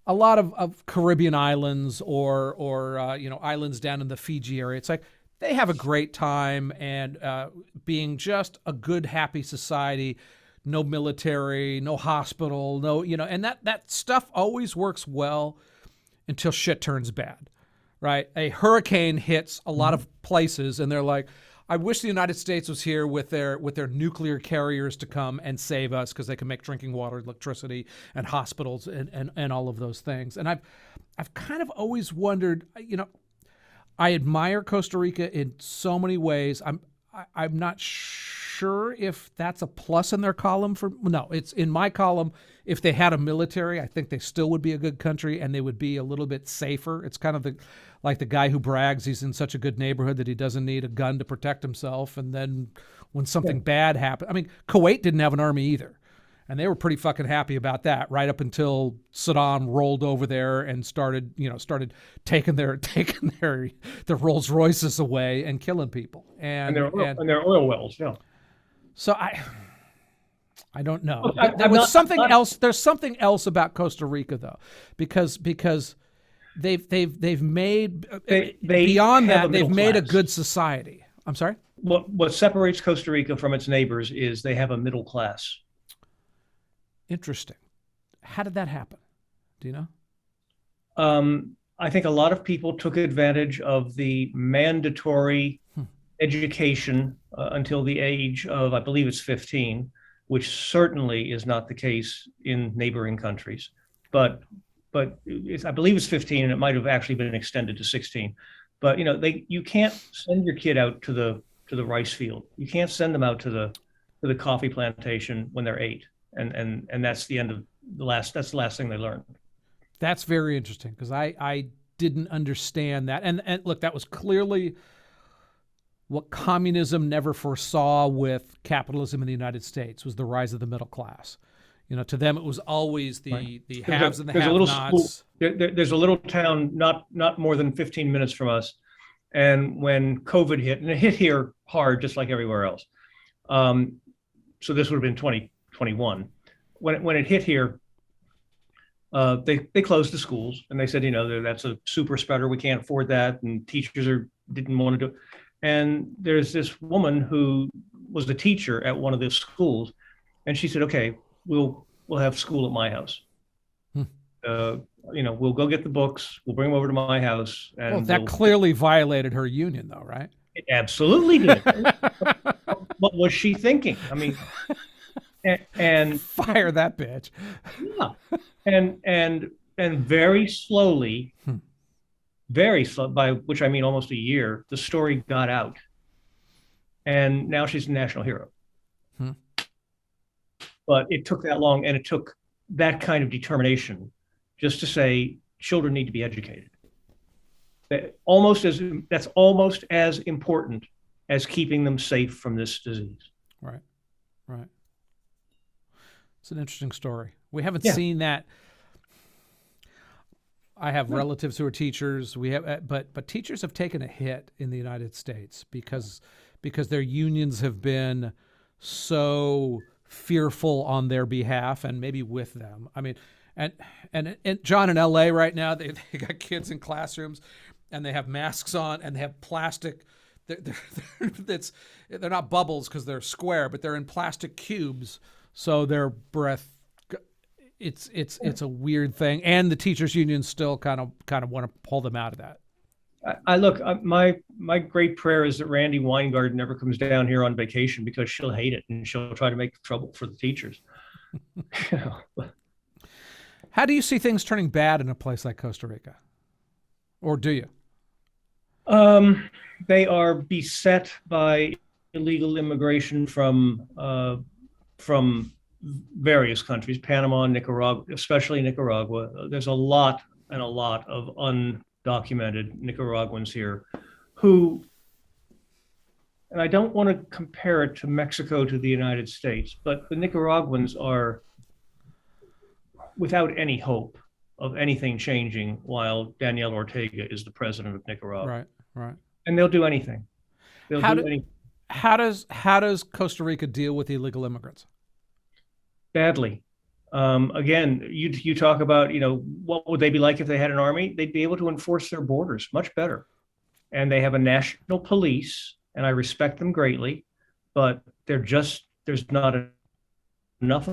a lot of Caribbean islands or islands down in the Fiji area, it's like they have a great time and being just a good, happy society, no military, no hospital, and that stuff always works well until shit turns bad, right? A hurricane hits a lot of places and they're like, I wish the United States was here with their nuclear carriers to come and save us because they can make drinking water, electricity, and hospitals and all of those things. And I've kind of always wondered, I admire Costa Rica in so many ways. I'm not sure if that's a plus in their column it's in my column. If they had a military, I think they still would be a good country and they would be a little bit safer. It's kind of like the guy who brags he's in such a good neighborhood that he doesn't need a gun to protect himself. And then when something bad happened, I mean, Kuwait didn't have an army either. And they were pretty fucking happy about that right up until Saddam rolled over there and started taking their Rolls Royces away and killing people and their oil wells. Yeah. So I don't know. There's something else about Costa Rica though, because they've made beyond that they've made a good society. I'm sorry. What separates Costa Rica from its neighbors is they have a middle class. Interesting. How did that happen? Do you know? I think a lot of people took advantage of the mandatory education until the age of, I believe it's 15, which certainly is not the case in neighboring countries. But I believe it's 15, and it might have actually been extended to 16. But you can't send your kid out to the rice field. You can't send them out to the coffee plantation when they're 8. And that's the end of that's the last thing they learned. That's very interesting because I didn't understand that. And look, that was clearly what communism never foresaw with capitalism in the United States was the rise of the middle class. To them it was always the haves and the have-nots. There's a little town not more than 15 minutes from us, and when COVID hit, and it hit here hard just like everywhere else. So this would have been 2021. When it hit here, they closed the schools and they said, that's a super spreader. We can't afford that. And teachers didn't want to do it. And there's this woman who was a teacher at one of the schools. And she said, okay, we'll have school at my house. We'll go get the books. We'll bring them over to my house. And that clearly violated her union though, right? It absolutely did. What was she thinking? I mean, and fire that bitch. Yeah. And very slowly, very slow, by which I mean almost a year, the story got out. And now she's a national hero. But it took that long, and it took that kind of determination just to say children need to be educated. That's almost as important as keeping them safe from this disease. Right. It's an interesting story. We haven't seen that. I have relatives who are teachers. But teachers have taken a hit in the United States because their unions have been so fearful on their behalf and maybe with them. I mean, And and John, in LA right now, they got kids in classrooms, and they have masks on, and they have plastic. They're not bubbles because they're square, but they're in plastic cubes, so their breath. It's a weird thing, and the teachers' unions still kind of want to pull them out of that. I look, my great prayer is that Randy Weingard never comes down here on vacation, because she'll hate it and she'll try to make trouble for the teachers. How do you see things turning bad in a place like Costa Rica, or do you? They are beset by illegal immigration from various countries, Panama, Nicaragua, especially Nicaragua. There's a lot of undocumented Nicaraguans here who, and I don't want to compare it to Mexico, to the United States, but the Nicaraguans are without any hope of anything changing while Daniel Ortega is the president of Nicaragua. Right. And they'll do anything. How does Costa Rica deal with illegal immigrants? Badly. Again, you talk about, what would they be like if they had an army? They'd be able to enforce their borders much better. And they have a national police, and I respect them greatly, but there's not enough.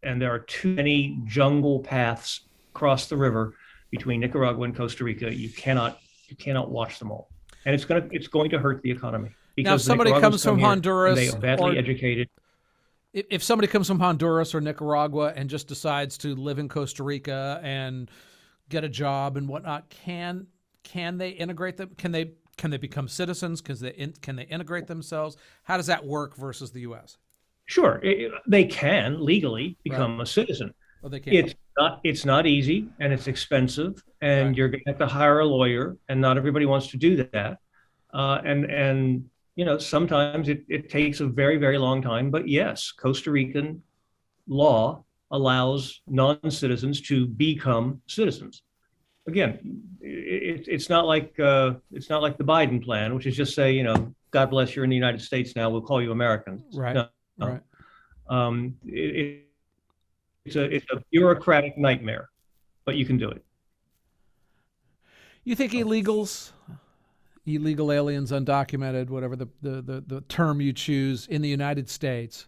And there are too many jungle paths across the river between Nicaragua and Costa Rica. You cannot watch them all. And it's going to hurt the economy. Because now, if somebody comes from Honduras, they are badly educated. If somebody comes from Honduras or Nicaragua and just decides to live in Costa Rica and get a job and whatnot, can they integrate them? Can they become citizens? Can they integrate themselves? How does that work versus the U.S.? Sure, they can legally become a citizen. Well, they can. It's not easy, and it's expensive, and you're going to have to hire a lawyer, and not everybody wants to do that. And sometimes it takes a very, very long time. But yes, Costa Rican law allows non-citizens to become citizens. Again, it's not like the Biden plan, which is just say, God bless, you're in the United States now, we'll call you Americans. Right. No. Right. It's a bureaucratic nightmare, but you can do it. You think illegal aliens, undocumented, whatever the term you choose, in the United States,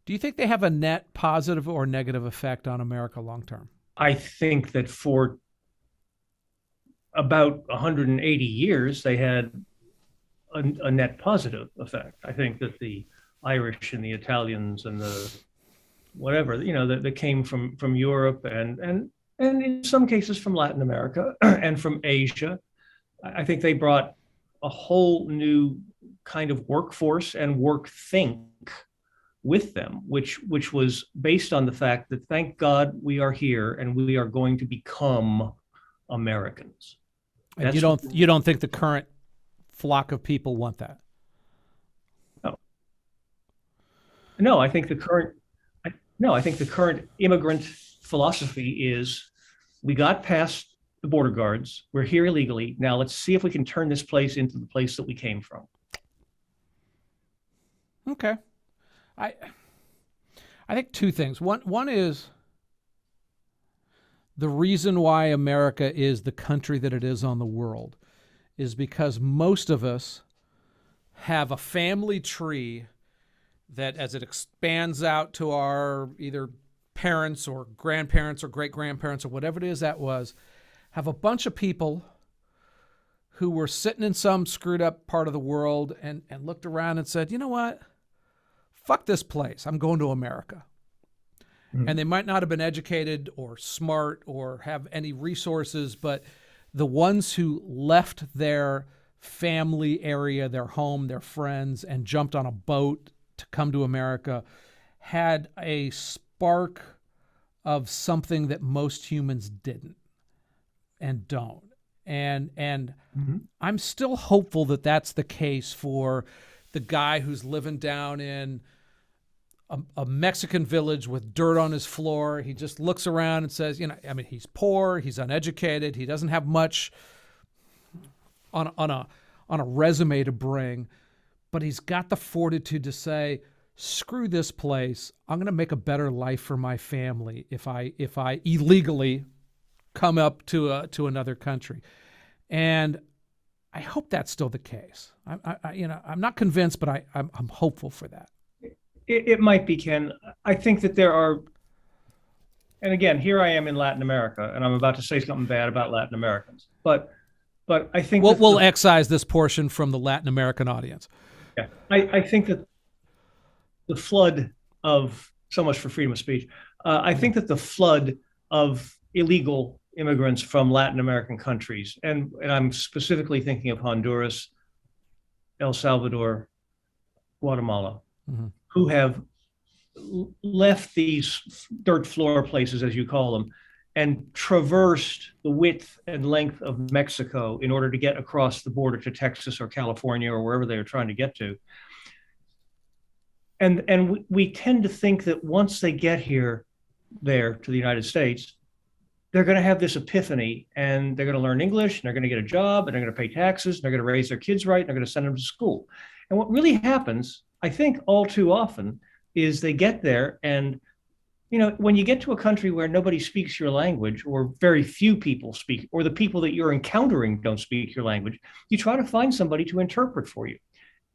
do you think they have a net positive or negative effect on America long term? I think that for about 180 years, they had a net positive effect. I think that the Irish and the Italians and the whatever, that came from Europe and in some cases from Latin America and from Asia, I think they brought a whole new kind of workforce and work think with them, which was based on the fact that, thank God, we are here and we are going to become Americans. And you don't think the current flock of people want that? No, I think the current immigrant philosophy is, we got past the border guards, we're here illegally, now let's see if we can turn this place into the place that we came from. Okay. I think two things. One is the reason why America is the country that it is on the world is because most of us have a family tree that, as it expands out to our either parents or grandparents or great-grandparents or whatever it is that was, have a bunch of people who were sitting in some screwed up part of the world and looked around and said, you know what? Fuck this place. I'm going to America. Mm-hmm. And they might not have been educated or smart or have any resources, but the ones who left their family area, their home, their friends, and jumped on a boat to come to America had a spark of something that most humans didn't and don't. And mm-hmm. I'm still hopeful that that's the case for the guy who's living down in a Mexican village with dirt on his floor. He just looks around and says, he's poor, he's uneducated, he doesn't have much on a resume to bring, but he's got the fortitude to say, screw this place. I'm going to make a better life for my family if I illegally come up to another country. And I hope that's still the case. I'm not convinced, but I'm hopeful for that. It might be, Ken. I think that there are, and again, here I am in Latin America, and I'm about to say something bad about Latin Americans, but I think we'll excise this portion from the Latin American audience. Yeah, I think that the flood of, so much for freedom of speech. I think that the flood of illegal immigrants from Latin American countries, and I'm specifically thinking of Honduras, El Salvador, Guatemala, who have left these dirt floor places, as you call them, and traversed the width and length of Mexico in order to get across the border to Texas or California or wherever they are trying to get to. And we tend to think that once they get there to the United States, they're going to have this epiphany, and they're going to learn English, and they're going to get a job, and they're going to pay taxes, and they're going to raise their kids right, and they're going to send them to school. And what really happens, I think all too often, is they get there, and when you get to a country where nobody speaks your language, or very few people speak, or the people that you're encountering don't speak your language, you try to find somebody to interpret for you.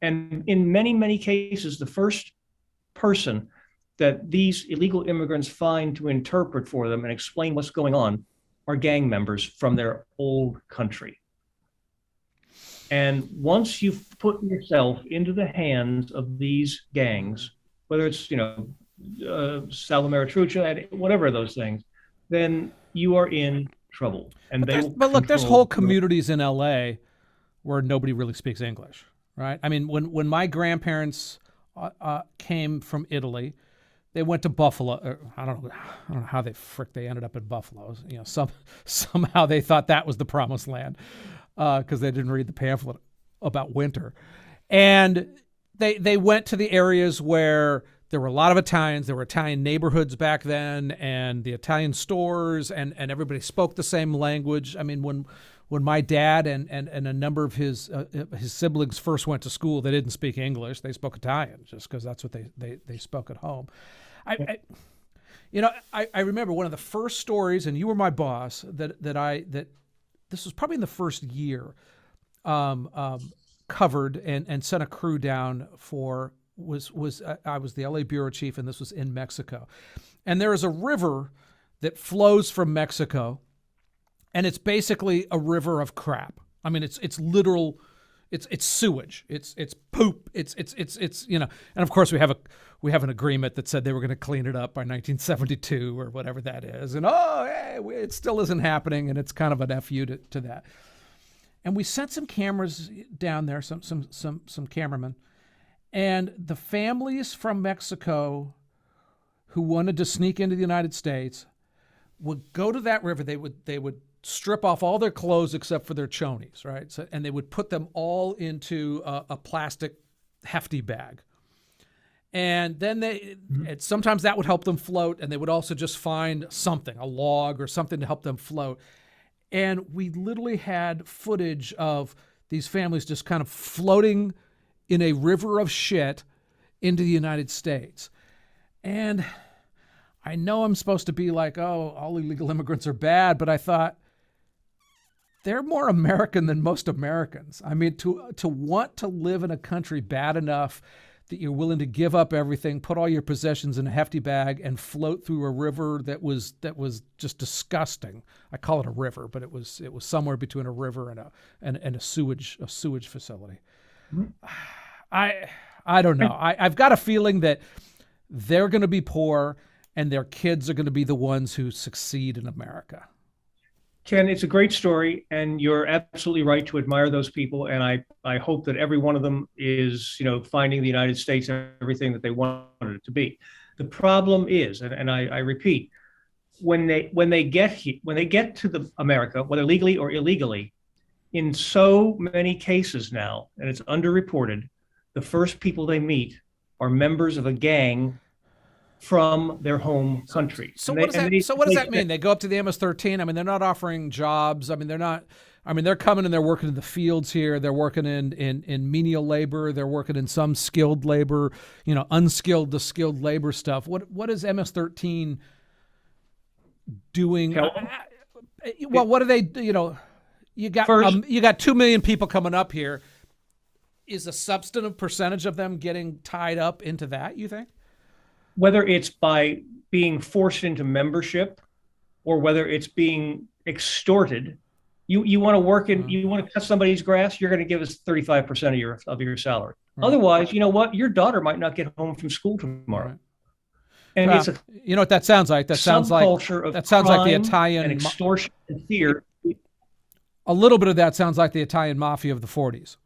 And in many, many cases, the first person that these illegal immigrants find to interpret for them and explain what's going on are gang members from their old country. And once you've put yourself into the hands of these gangs, whether it's, Salvameratrucha and whatever those things, then you are in trouble. And but look, there's whole communities in LA where nobody really speaks English, right? I mean, when my grandparents came from Italy, they went to Buffalo. I don't know how they ended up in Buffalo. Somehow they thought that was the promised land because they didn't read the pamphlet about winter, and they went to the areas where there were a lot of Italians. There were Italian neighborhoods back then, and the Italian stores, and everybody spoke the same language. I mean, when my dad and a number of his siblings first went to school, they didn't speak English. They spoke Italian just because that's what they spoke at home. I remember one of the first stories, and you were my boss, that this was probably in the first year, covered and sent a crew down for. I was the LA bureau chief, and this was in Mexico. And there is a river that flows from Mexico, and it's basically a river of crap. I mean, it's literal, it's sewage, it's poop, it's and of course we have an agreement that said they were going to clean it up by 1972 or whatever that is, and it still isn't happening, and it's kind of an FU to that. And we sent some cameras down there, some cameramen. And the families from Mexico who wanted to sneak into the United States would go to that river. They would strip off all their clothes except for their chonies, right? So, and they would put them all into a plastic hefty bag. And then sometimes that would help them float, and they would also just find something, a log or something to help them float. And we literally had footage of these families just kind of floating in a river of shit into the United States. And I know I'm supposed to be like, all illegal immigrants are bad, but I thought they're more American than most Americans. I mean, to want to live in a country bad enough that you're willing to give up everything, put all your possessions in a hefty bag, and float through a river that was just disgusting. I call it a river, but it was somewhere between a river and a sewage facility. I don't know. I've got a feeling that they're going to be poor and their kids are going to be the ones who succeed in America. Ken, it's a great story, and you're absolutely right to admire those people. And I hope that every one of them is, finding the United States everything that they wanted it to be. The problem is, and I repeat, when they get to America, whether legally or illegally, in so many cases now, and it's underreported, the first people they meet are members of a gang from their home country. So what does that mean? They go up to the MS-13. I mean, they're not offering jobs. I mean, they're not. I mean, they're coming and they're working in the fields here. They're working in menial labor. They're working in some skilled labor, unskilled to skilled labor stuff. What is MS-13 doing? Well, what are they? You got 2 million people coming up here. Is a substantive percentage of them getting tied up into that, you think? Whether it's by being forced into membership or whether it's being extorted, you want to work in, you want to cut somebody's grass, you're going to give us 35% of your salary. Right. Otherwise, you know what? Your daughter might not get home from school tomorrow. Right. And it's you know what that sounds like? That sounds like the Italian and extortion and fear. A little bit of that sounds like the Italian mafia of the 40s.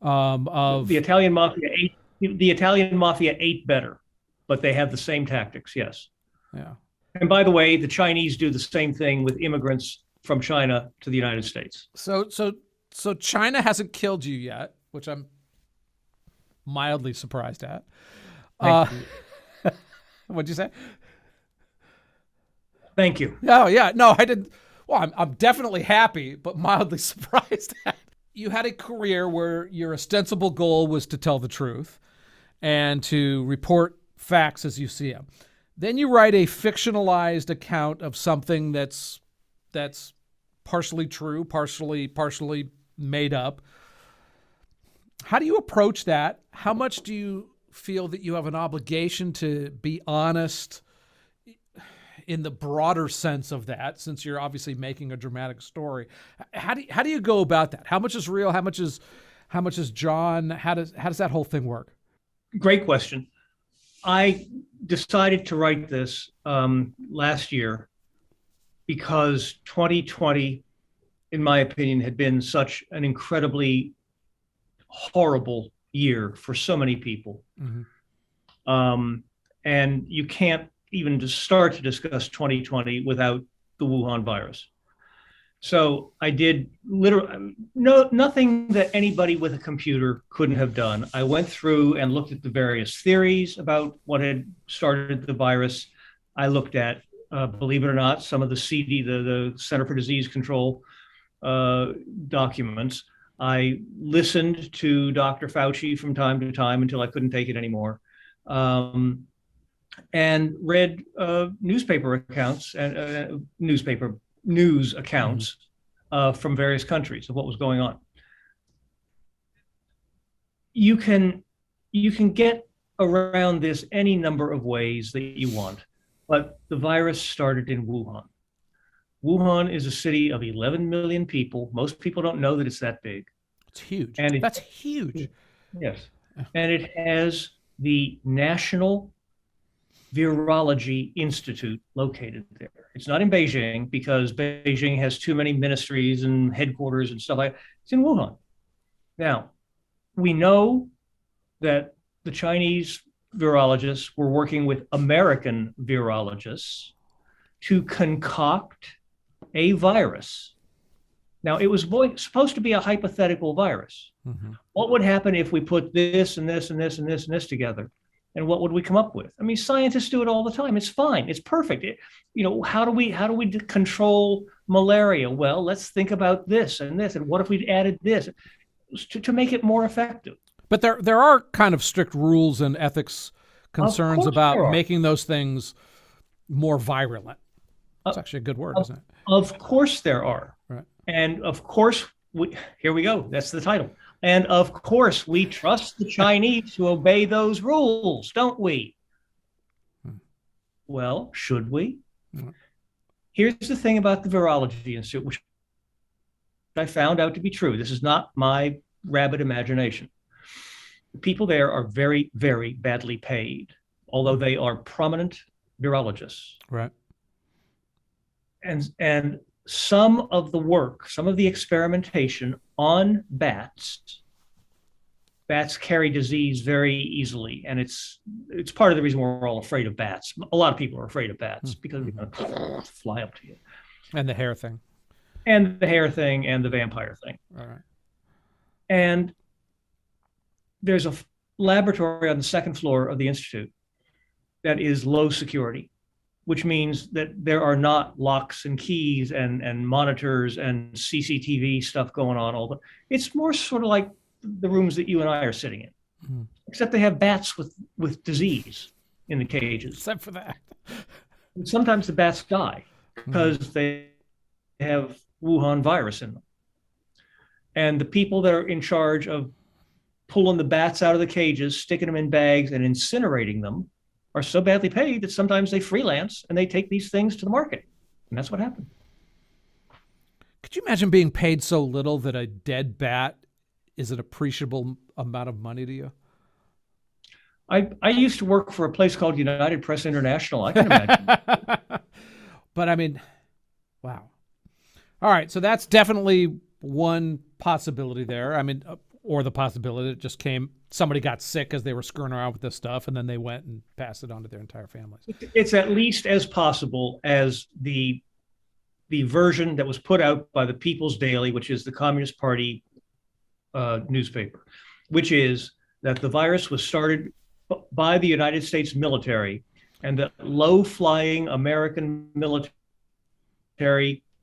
The Italian mafia ate better, but they have the same tactics. Yes. Yeah. And by the way, the Chinese do the same thing with immigrants from China to the United States. So China hasn't killed you yet, which I'm mildly surprised at. What'd you say? Thank you. Oh yeah, no, I didn't. Well, I'm definitely happy, but mildly surprised at. You had a career where your ostensible goal was to tell the truth and to report facts as you see them. Then you write a fictionalized account of something that's partially true, partially made up. How do you approach that? How much do you feel that you have an obligation to be honest in the broader sense of that, since you're obviously making a dramatic story? How do you go about that? How much is real? How much is John? How does that whole thing work? Great question. I decided to write this last year because 2020, in my opinion, had been such an incredibly horrible year for so many people. Mm-hmm. And you can't even just start to discuss 2020 without the Wuhan virus. So I did literally nothing that anybody with a computer couldn't have done. I went through and looked at the various theories about what had started the virus. I looked at, believe it or not, some of the the Center for Disease Control documents. I listened to Dr. Fauci from time to time until I couldn't take it anymore. And read newspaper accounts and news accounts from various countries of what was going on. You can get around this any number of ways that you want, but the virus started in Wuhan. Wuhan is a city of 11 million people. Most people don't know that it's that big. It's huge. And that's huge. Yes. And it has the National Virology Institute located there. It's not in Beijing because Beijing has too many ministries and headquarters and stuff like that. It's in Wuhan. Now, we know that the Chinese virologists were working with American virologists to concoct a virus. Now, it was supposed to be a hypothetical virus. Mm-hmm. What would happen if we put this and this and this and this and this together? And what would we come up with? I mean, scientists do it all the time. It's fine. It's perfect. How do we control malaria? Well, let's think about this and this. And what if we added this to make it more effective? But there are kind of strict rules and ethics concerns about making those things more virulent. It's actually a good word, isn't it? Of course there are. Right. And of course, here we go. That's the title. And of course, we trust the Chinese to obey those rules, don't we? Well, should we? Here's the thing about the Virology Institute, which I found out to be true. This is not my rabid imagination. The people there are very, very badly paid, although they are prominent virologists. Right. And some of the work, some of the experimentation on bats carry disease very easily. And it's part of the reason we're all afraid of bats. A lot of people are afraid of bats because they're going to fly up to you. And the hair thing. And the hair thing and the vampire thing. All right. And there's a laboratory on the second floor of the Institute that is low security, which means that there are not locks and keys and monitors and CCTV stuff going on. It's more sort of like the rooms that you and I are sitting in, Mm. except they have bats with disease in the cages. Except for that. And sometimes the bats die because they have Wuhan virus in them. And the people that are in charge of pulling the bats out of the cages, sticking them in bags, and incinerating them are so badly paid that sometimes they freelance and they take these things to the market. And that's what happened. Could you imagine being paid so little that a dead bat is an appreciable amount of money to you? I used to work for a place called United Press International. I can imagine. But I mean, wow. All right, so that's definitely one possibility there. I mean, or the possibility that it just somebody got sick as they were screwing around with this stuff, and then they went and passed it on to their entire families. It's at least as possible as the version that was put out by the People's Daily, which is the Communist Party newspaper, which is that the virus was started by the United States military, and that low-flying American military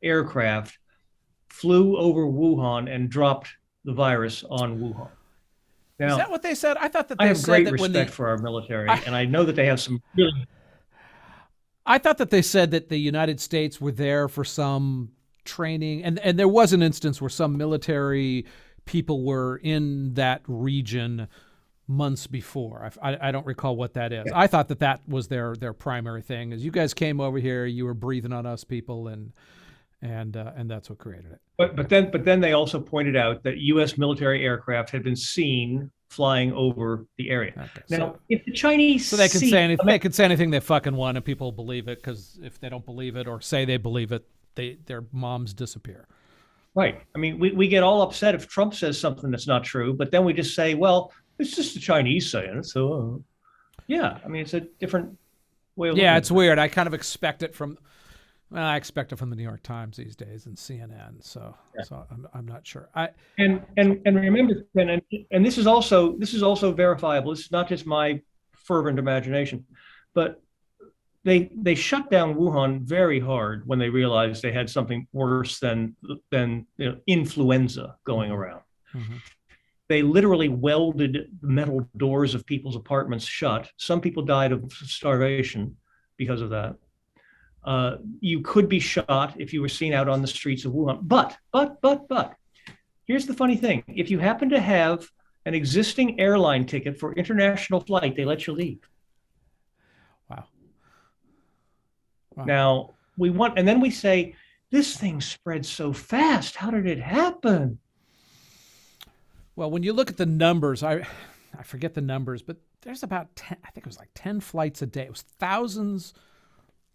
aircraft flew over Wuhan and dropped the virus on Wuhan. Now, is that what they said? I thought that they I have said great that respect for our military, and I know that they have some really. I thought that they said that the United States were there for some training, and there was an instance where some military people were in that region months before. I don't recall what that is. Yeah. I thought that was their primary thing. Is you guys came over here, you were breathing on us people, and that's what created it. But then they also pointed out that U.S. military aircraft had been seen flying over the area. Okay, now, if the Chinese they can say anything, they can say anything they fucking want, and people believe it, because if they don't believe it or say they believe it, their moms disappear. Right. I mean, we get all upset if Trump says something that's not true, but then we just say, well, it's just the Chinese saying it. So, yeah, I mean, it's a different way of looking at it. It's weird. I kind of expect it from. Well, I expect it from the New York Times these days and CNN. So I'm not sure. And remember, and this is also verifiable. This is not just my fervent imagination, but they shut down Wuhan very hard when they realized they had something worse than influenza going around. Mm-hmm. They literally welded metal doors of people's apartments shut. Some people died of starvation because of that. You could be shot if you were seen out on the streets of Wuhan. But, here's the funny thing. If you happen to have an existing airline ticket for international flight, they let you leave. Wow. Now, and then we say, this thing spread so fast. How did it happen? Well, when you look at the numbers, I forget the numbers, but there's about 10, I think it was like 10 flights a day. It was thousands,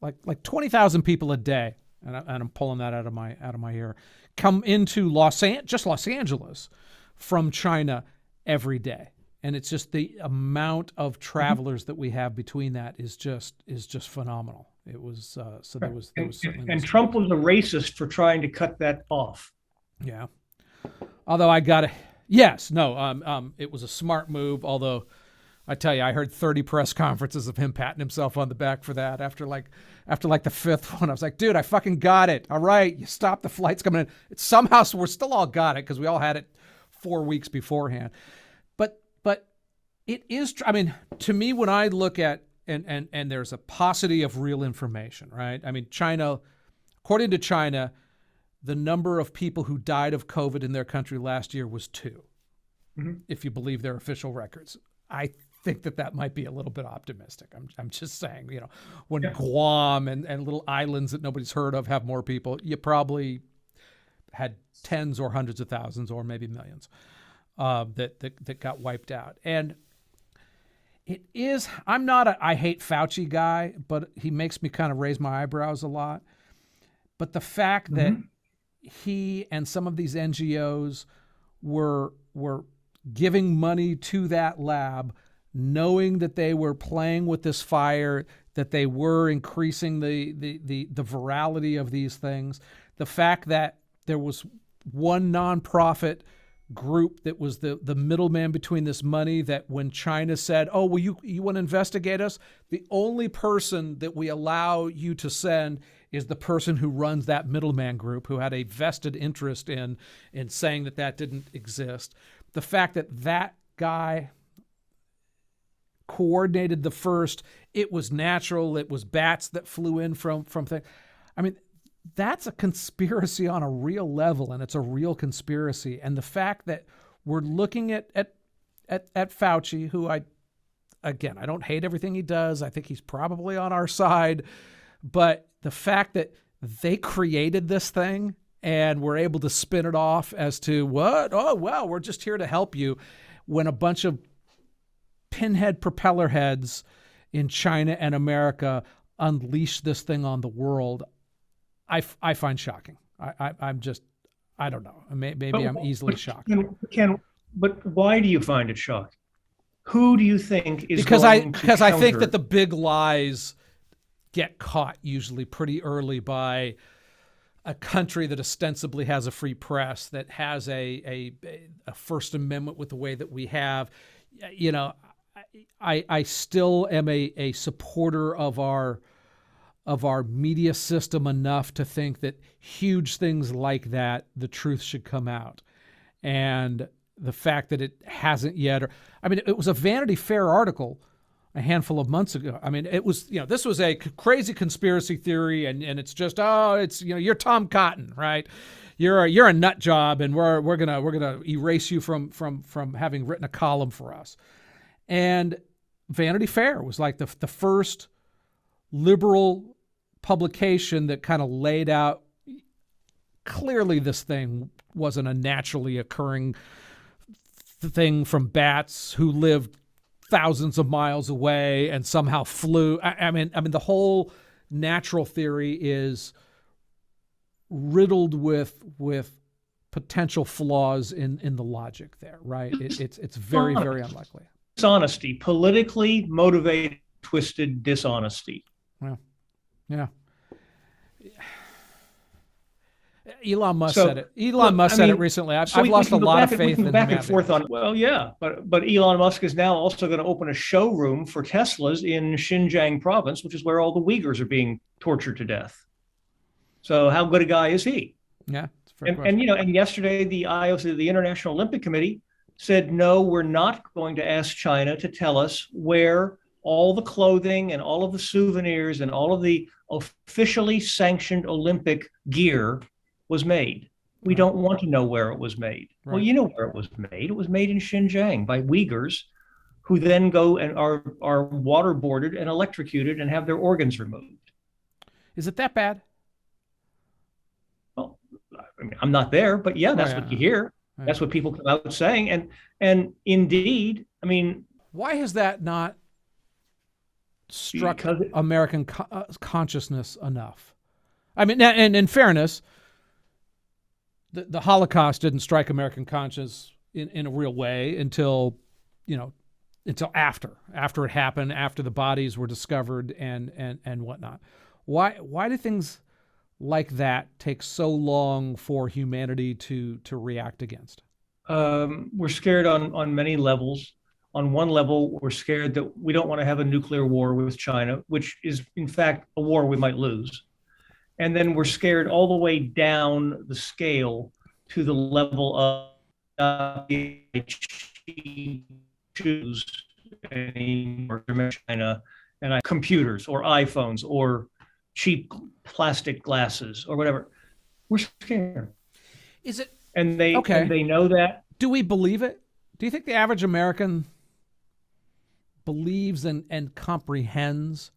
like 20,000 people a day, and I'm pulling that out of my ear, come into Los Angeles from China every day, and it's just the amount of travelers that we have between that is just phenomenal. It was there was and Trump was a racist for trying to cut that off. Yeah, although it was a smart move. Although I tell you, I heard 30 press conferences of him patting himself on the back for that. After the fifth one, I was like, dude, I fucking got it. All right, you stopped the flights coming in. Somehow we're still all got it because we all had it 4 weeks beforehand. But it is. I mean, to me, when I look at and there's a paucity of real information, right? I mean, China, according to China, the number of people who died of COVID in their country last year was 2, if you believe their official records. I think that might be a little bit optimistic. I'm just saying, when Guam and little islands that nobody's heard of have more people, you probably had tens or hundreds of thousands or maybe millions that got wiped out. And it is, I'm not I hate Fauci guy, but he makes me kind of raise my eyebrows a lot. But the fact that he and some of these NGOs were giving money to that lab, knowing that they were playing with this fire, that they were increasing the virality of these things, the fact that there was one nonprofit group that was the middleman between this money, that when China said, oh, well, you want to investigate us? The only person that we allow you to send is the person who runs that middleman group, who had a vested interest in saying that didn't exist. The fact that that guy coordinated the first, it was natural, it was bats that flew in from things. I mean, that's a conspiracy on a real level, and it's a real conspiracy. And the fact that we're looking at Fauci, who I don't hate everything he does. I think he's probably on our side. But the fact that they created this thing and were able to spin it off as to what? Oh, well, we're just here to help you, when a bunch of pinhead propeller heads in China and America unleashed this thing on the world, I find shocking. I'm just, I don't know. Maybe I'm easily shocked. But why do you find it shocking? Who do you think is because going I think that the big lies get caught usually pretty early by a country that ostensibly has a free press, that has a First Amendment with the way that we have. You know, I still am a supporter of our media system enough to think that huge things like that, the truth should come out. And the fact that it hasn't yet, it was a Vanity Fair article a handful of months ago. I mean, it was, this was a crazy conspiracy theory, and it's just, you're Tom Cotton, right? You're a nut job, and we're gonna erase you from having written a column for us. And Vanity Fair was like the first liberal publication that kind of laid out clearly this thing wasn't a naturally occurring thing from bats who lived thousands of miles away and somehow flew. I mean, the whole natural theory is riddled with potential flaws in the logic there, right? It's very, very unlikely. Dishonesty, politically motivated, twisted dishonesty. Well, yeah. Elon Musk said it. Elon Musk said it recently. I've lost a lot of faith in back and forth on. Well, yeah, but Elon Musk is now also going to open a showroom for Teslas in Xinjiang province, which is where all the Uyghurs are being tortured to death. So how good a guy is he? Yeah, and yesterday the IOC, the International Olympic Committee, said no, we're not going to ask China to tell us where all the clothing and all of the souvenirs and all of the officially sanctioned Olympic gear was made. We don't want to know where it was made. Right. Well, you know where it was made. It was made in Xinjiang by Uyghurs, who then go and are waterboarded and electrocuted and have their organs removed. Is it that bad? Well, I'm not there, but yeah, that's what you hear. Right. That's what people come out saying. And indeed, why has that not struck American consciousness enough? I mean, and in fairness, the Holocaust didn't strike American conscience in a real way until after it happened, after the bodies were discovered and whatnot. Why do things like that take so long for humanity to react against? We're scared on many levels. On one level, we're scared that we don't want to have a nuclear war with China, which is, in fact, a war we might lose. And then we're scared all the way down the scale to the level of choose anymore China and computers or iPhones or cheap plastic glasses or whatever. We're scared. Is it? And they know that. Do we believe it? Do you think the average American believes and comprehends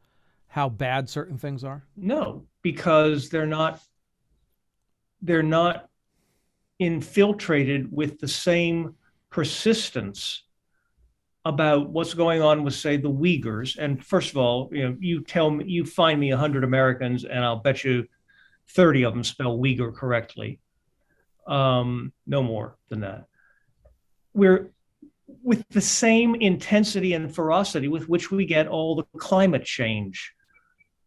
how bad certain things are? No, because they're not infiltrated with the same persistence about what's going on with, say, the Uyghurs. And first of all, you find me 100 Americans and I'll bet you 30 of them spell Uyghur correctly. No more than that. We're with the same intensity and ferocity with which we get all the climate change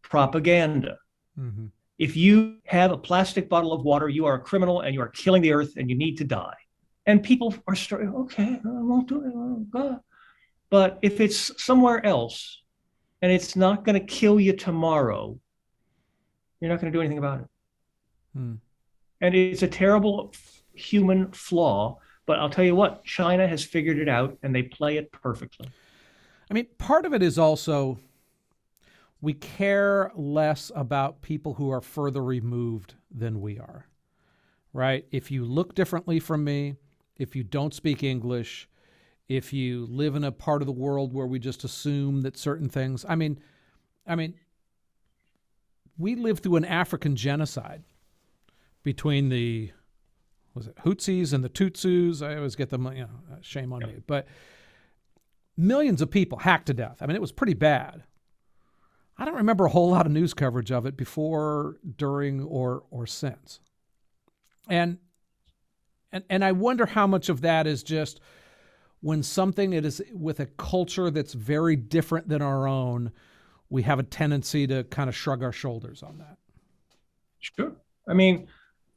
propaganda. Mm-hmm. If you have a plastic bottle of water, you are a criminal and you are killing the earth and you need to die. And people are starting, okay, I won't do it. Oh, God. But if it's somewhere else and it's not going to kill you tomorrow, you're not going to do anything about it. Hmm. And it's a terrible human flaw. But I'll tell you what, China has figured it out and they play it perfectly. I mean, part of it is also we care less about people who are further removed than we are, right? If you look differently from me, if you don't speak English, if you live in a part of the world where we just assume that certain things, I mean, we lived through an African genocide between the, was it Hutsis and the Tutsis? I always get them, shame on me. But millions of people hacked to death. I mean, it was pretty bad. I don't remember a whole lot of news coverage of it before, during, or since. And I wonder how much of that is just when something it is with a culture that's very different than our own, we have a tendency to kind of shrug our shoulders on that. Sure. I mean,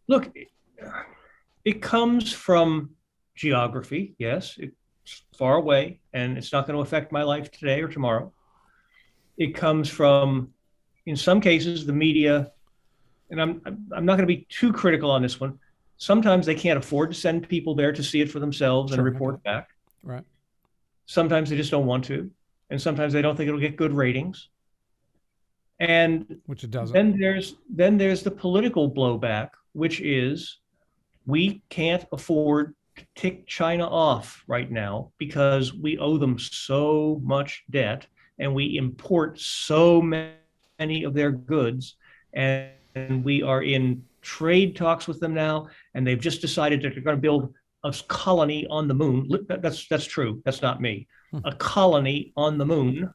look, it comes from geography. Yes, it's far away and it's not going to affect my life today or tomorrow. It comes from, in some cases, the media, and I'm not going to be too critical on this one. Sometimes they can't afford to send people there to see it for themselves and report back. Right. Sometimes they just don't want to, and sometimes they don't think it'll get good ratings. And which it doesn't. Then there's the political blowback, which is we can't afford to tick China off right now because we owe them so much debt and we import so many of their goods, and we are in trade talks with them now, and they've just decided that they're going to build a colony on the moon. That's true. That's not me. A colony on the moon.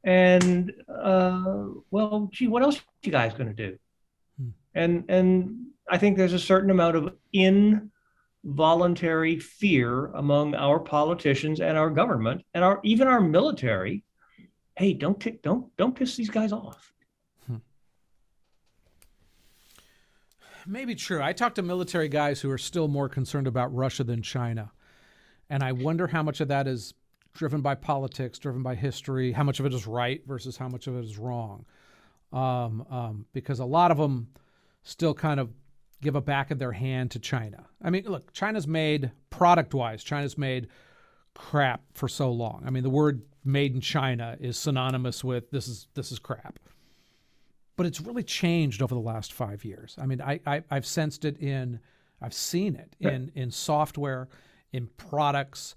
And well, gee, what else are you guys going to do? And I think there's a certain amount of involuntary fear among our politicians and our government and even our military. Hey, don't piss these guys off. Maybe true. I talk to military guys who are still more concerned about Russia than China. And I wonder how much of that is driven by politics, driven by history, how much of it is right versus how much of it is wrong. Because a lot of them still kind of give a back of their hand to China. I mean, look, China's made, product-wise, China's made crap for so long. I mean, the word made in China is synonymous with this is crap. But it's really changed over the last 5 years. I mean, I've sensed it I've seen it in software, in products.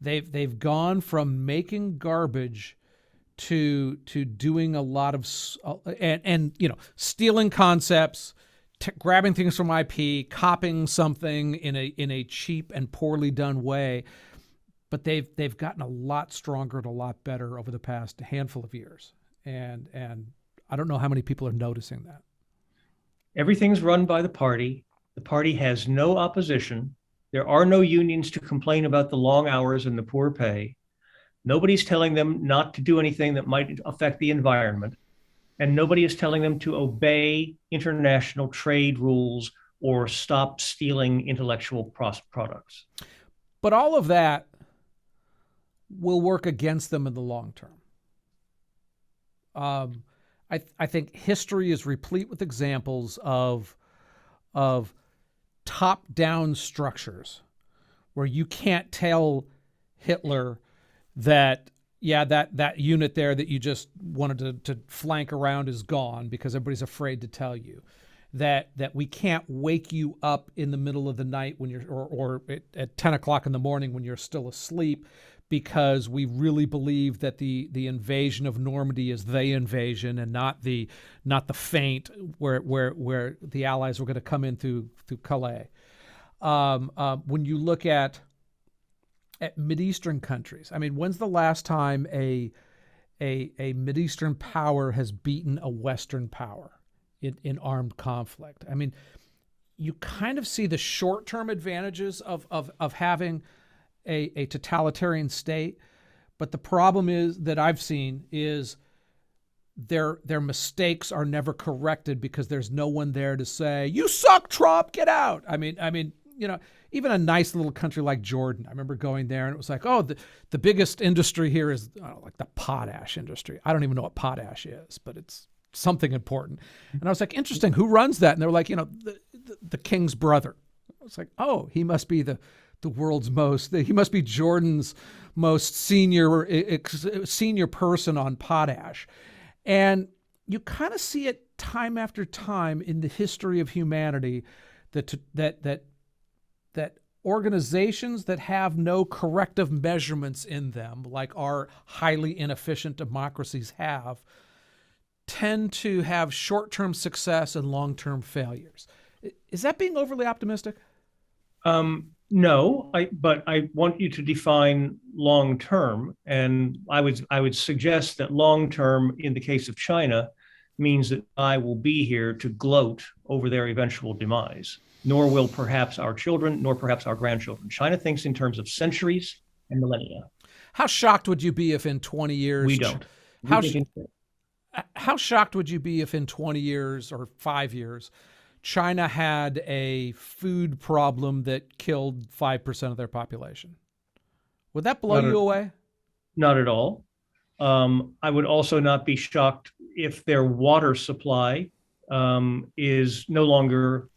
They've gone from making garbage to doing a lot of and stealing concepts, grabbing things from IP, copying something in a cheap and poorly done way. But they've gotten a lot stronger and a lot better over the past handful of years, and I don't know how many people are noticing that. Everything's run by the party. The party has no opposition. There are no unions to complain about the long hours and the poor pay. Nobody's telling them not to do anything that might affect the environment. And nobody is telling them to obey international trade rules or stop stealing intellectual products. But all of that will work against them in the long term. I think history is replete with examples of top-down structures where you can't tell Hitler that that unit there that you just wanted to flank around is gone because everybody's afraid to tell you. That we can't wake you up in the middle of the night when you're or at 10 o'clock in the morning when you're still asleep, because we really believe that the invasion of Normandy is the invasion and not the feint where the Allies were going to come in through Calais. When you look at Mideastern countries, I mean, when's the last time a Mideastern power has beaten a Western power in armed conflict? I mean, you kind of see the short-term advantages of having a totalitarian state, but the problem is that I've seen is their mistakes are never corrected because there's no one there to say, "You suck, Trump, get out." I mean, even a nice little country like Jordan. I remember going there and it was like, oh, the biggest industry here is like the potash industry. I don't even know what potash is, but it's something important. And I was like, interesting, who runs that? And they were like, the king's brother. I was like, oh, he must be the world's he must be Jordan's most senior person on potash. And you kind of see it time after time in the history of humanity that organizations that have no corrective measurements in them, like our highly inefficient democracies have, tend to have short-term success and long-term failures. Is that being overly optimistic? No, but I want you to define long-term, and I would suggest that long-term in the case of China means that I will be here to gloat over their eventual demise, nor will perhaps our children, nor perhaps our grandchildren. China thinks in terms of centuries and millennia. How shocked would you be if in 20 years... We don't. How shocked would you be if in 20 years or 5 years, China had a food problem that killed 5% of their population? Would that blow you away? Not at all. I would also not be shocked if their water supply is no longer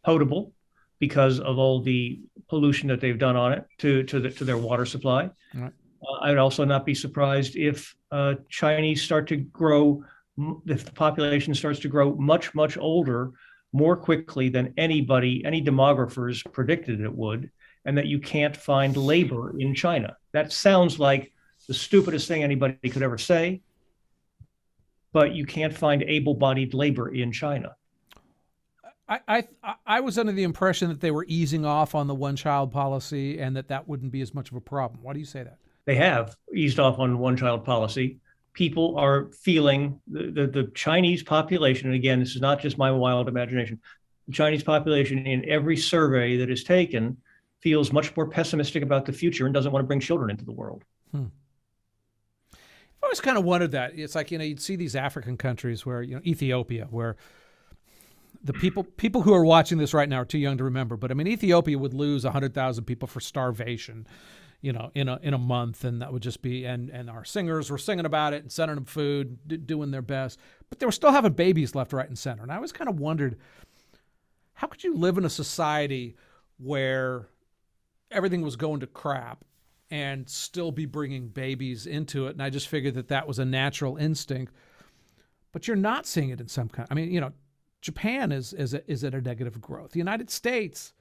potable because of all the pollution that they've done on it to their water supply. Right. I would also not be surprised if Chinese start to grow, if the population starts to grow much, much older more quickly than any demographers predicted it would, and that you can't find labor in China. That sounds like the stupidest thing anybody could ever say, but you can't find able-bodied labor in China. I was under the impression that they were easing off on the one-child policy and that wouldn't be as much of a problem. Why do you say that? They have eased off on one-child policy. People are feeling the Chinese population, and again, this is not just my wild imagination, the Chinese population in every survey that is taken feels much more pessimistic about the future and doesn't want to bring children into the world. I've always kind of wondered that. It's like, you'd see these African countries where, Ethiopia, where the people who are watching this right now are too young to remember, but I mean, Ethiopia would lose 100,000 people for starvation, in a month, and that would just be, and our singers were singing about it and sending them food, doing their best, but they were still having babies left, right, and center. And I always kind of wondered, how could you live in a society where everything was going to crap and still be bringing babies into it? And I just figured that was a natural instinct, but you're not seeing it in some kind. I mean, Japan is at a negative growth. The United States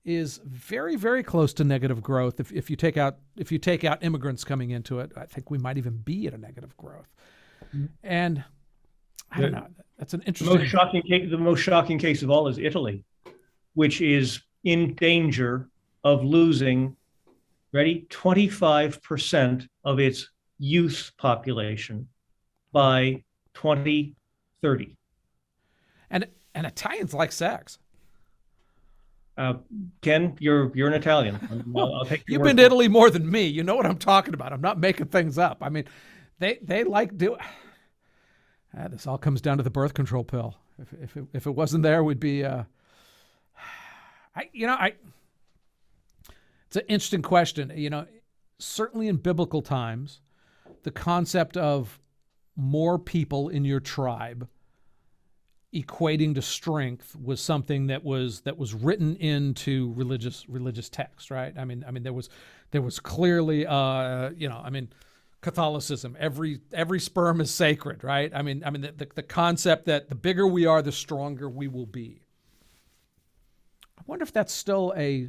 is very, very close to negative growth. If you take out immigrants coming into it, I think we might even be at a negative growth. And I don't know. That's an interesting. The most shocking case of all is Italy, which is in danger of losing, 25% of its youth population by 2030. And Italians like sex. Ken, you're an Italian. I'll take You've been to Italy more than me. You know what I'm talking about. I'm not making things up. I mean, they like do. This all comes down to the birth control pill. If it wasn't there, we'd be. It's an interesting question. Certainly in biblical times, the concept of more people in your tribe equating to strength was something that was written into religious text, right? I mean there was clearly Catholicism, every sperm is sacred, right? I mean the concept that the bigger we are, the stronger we will be. I wonder if that's still a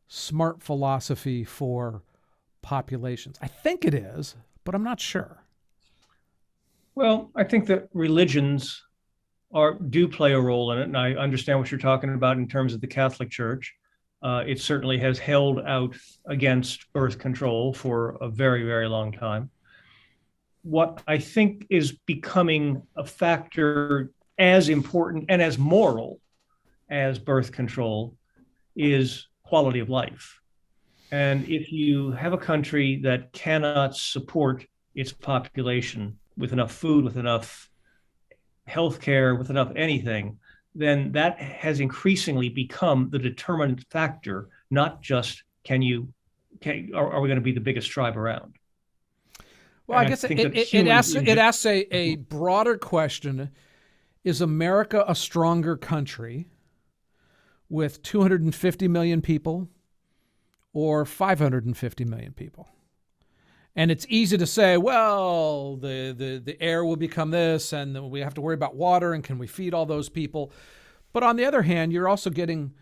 smart philosophy for populations. I think it is, but I'm not sure. Well, I think that religions do play a role in it, and I understand what you're talking about in terms of the Catholic Church. It certainly has held out against birth control for a very, very long time. What I think is becoming a factor as important and as moral as birth control is quality of life. And if you have a country that cannot support its population with enough food, with enough healthcare, with enough anything, then that has increasingly become the determinant factor not just are we going to be the biggest tribe around? Well, And I guess think that it asks a broader question. Is America a stronger country with 250 million people or 550 million people? And it's easy to say, well, the air will become this, and we have to worry about water, and can we feed all those people? But on the other hand, you're also getting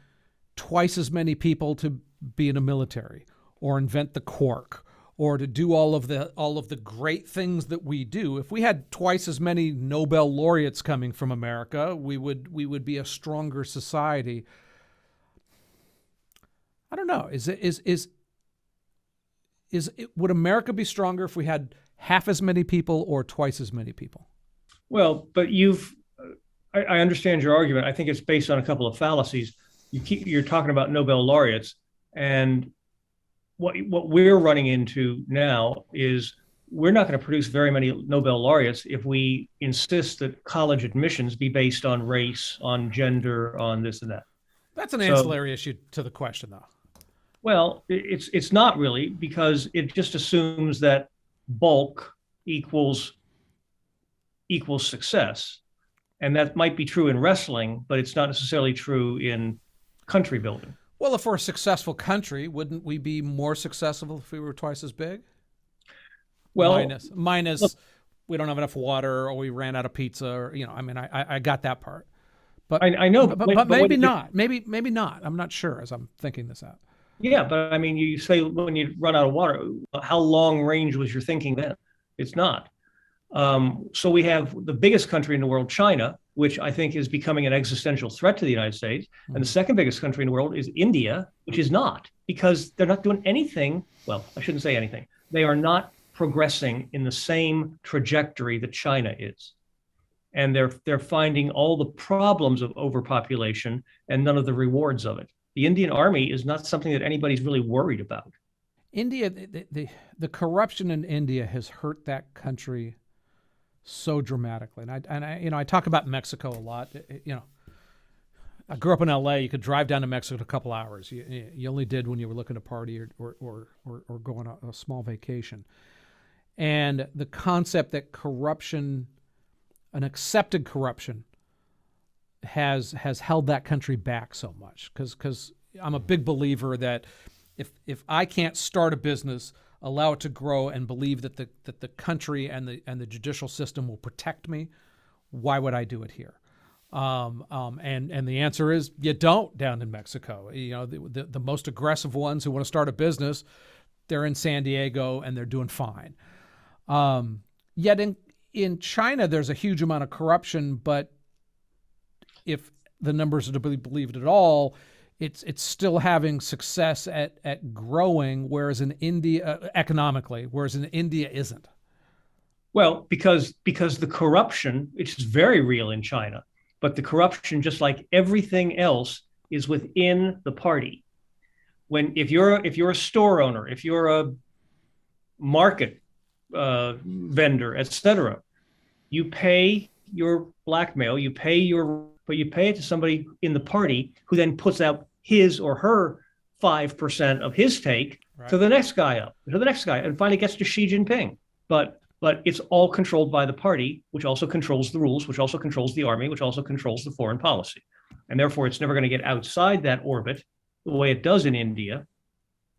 twice as many people to be in a military or invent the quark or to do all of the great things that we do. If we had twice as many Nobel laureates coming from America, we would be a stronger society. I don't know. Would America be stronger if we had half as many people or twice as many people? Well, but I understand your argument. I think it's based on a couple of fallacies. You're talking about Nobel laureates, and what we're running into now is we're not going to produce very many Nobel laureates if we insist that college admissions be based on race, on gender, on this and that. That's an ancillary issue to the question, though. Well, it's not really, because it just assumes that bulk equals success. And that might be true in wrestling, but it's not necessarily true in country building. Well, if we're a successful country, wouldn't we be more successful if we were twice as big? Well, minus look, we don't have enough water, or we ran out of pizza, or I mean, I got that part. But I know, but maybe not. Maybe not. I'm not sure as I'm thinking this out. Yeah, but I mean, you say when you run out of water, how long range was your thinking then? It's not. So we have the biggest country in the world, China, which I think is becoming an existential threat to the United States. And the second biggest country in the world is India, which is not, because they're not doing anything. Well, I shouldn't say anything. They are not progressing in the same trajectory that China is. And they're finding all the problems of overpopulation and none of the rewards of it. The Indian army is not something that anybody's really worried about. India, the corruption in India has hurt that country so dramatically. And I talk about Mexico a lot. I grew up in LA. You could drive down to Mexico in a couple hours. You only did when you were looking to party or go on a small vacation. And the concept that corruption, an accepted corruption, has held that country back so much, because I'm a big believer that if I can't start a business, allow it to grow, and believe that the country and the judicial system will protect me, why would I do it here? And the answer is you don't down in Mexico. The most aggressive ones who want to start a business, they're in San Diego and they're doing fine. Yet in China, there's a huge amount of corruption, but if the numbers are to be believed at all, it's still having success at growing, whereas in India, economically, whereas in India isn't. Well, because the corruption, which is very real in China, but the corruption, just like everything else, is within the party. If you're a store owner, if you're a market vendor, etc., you pay your blackmail, you pay it to somebody in the party who then puts out his or her 5% of his take to the next guy and finally gets to Xi Jinping. But it's all controlled by the party, which also controls the rules, which also controls the army, which also controls the foreign policy. And therefore, it's never going to get outside that orbit the way it does in India.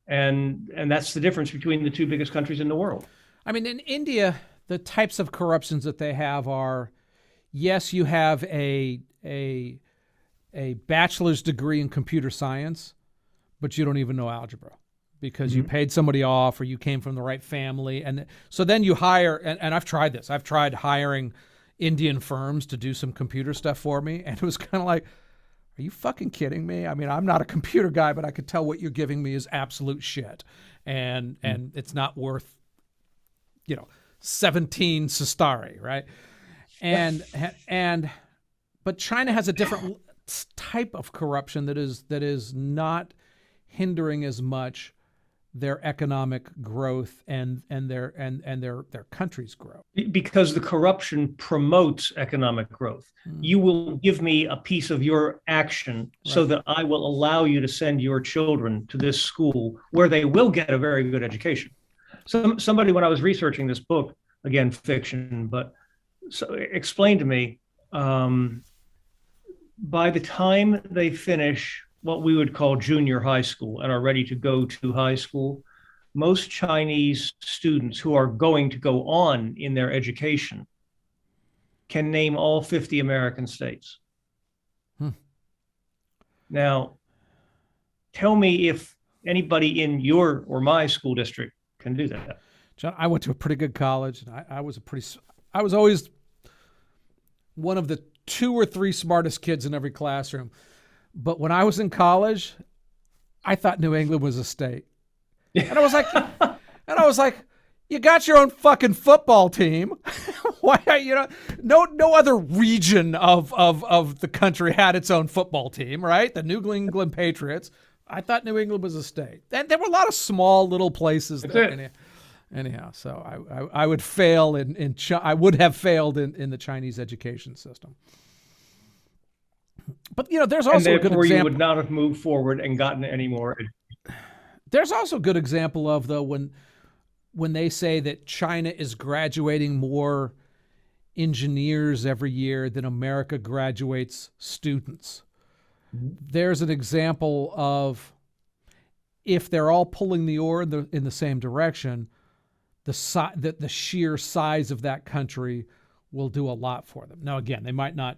And that's the difference between the two biggest countries in the world. I mean, in India, the types of corruptions that they have are, yes, you have a bachelor's degree in computer science, but you don't even know algebra because you paid somebody off or you came from the right family. And so then you hire, and I've tried this. I've tried hiring Indian firms to do some computer stuff for me. And it was kind of like, are you fucking kidding me? I mean, I'm not a computer guy, but I could tell what you're giving me is absolute shit. And it's not worth, 17 sestari, right? But China has a different type of corruption that is not hindering as much their economic growth and their country's growth. Because the corruption promotes economic growth. You will give me a piece of your action so that I will allow you to send your children to this school where they will get a very good education. Somebody, when I was researching this book, again, fiction, but explained to me, by the time they finish what we would call junior high school and are ready to go to high school, most Chinese students who are going to go on in their education can name all 50 American states. Now, tell me if anybody in your or my school district can do that. John, I went to a pretty good college, and I was always one of the 2 or 3 smartest kids in every classroom. But when I was in college, I thought New England was a state. And I was like, you got your own fucking football team. Why, no other region of the country had its own football team, right? The New England Patriots. I thought New England was a state. And there were a lot of small little places there. Anyhow, so I would fail I would have failed in the Chinese education system. But there's also a good example. You would not have moved forward and gotten any more. There's also a good example of when they say that China is graduating more engineers every year than America graduates students. There's an example of, if they're all pulling the oar in the same direction, the sheer size of that country will do a lot for them. Now, again, they might not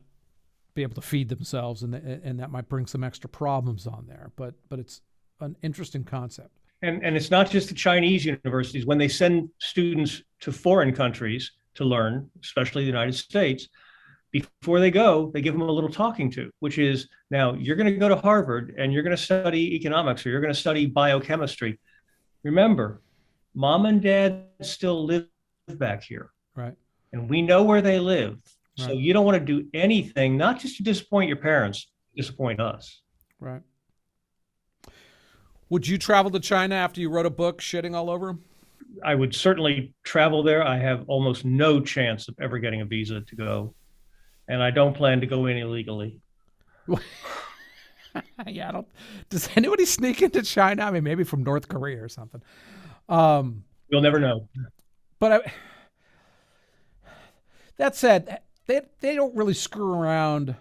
be able to feed themselves, and that might bring some extra problems on there. But it's an interesting concept. And it's not just the Chinese universities. When they send students to foreign countries to learn, especially the United States, before they go, they give them a little talking to, which is, now you're going to go to Harvard and you're going to study economics, or you're going to study biochemistry. Remember, mom and dad still live back here. Right. And we know where they live. So Right. you don't want to do anything, not just to disappoint your parents, disappoint us. Right. Would you travel to China after you wrote a book shitting all over them? I would certainly travel there. I have almost no chance of ever getting a visa to go. And I don't plan to go in illegally. Yeah, does anybody sneak into China? I mean, maybe from North Korea or something. You'll never know. But that said, they don't really screw around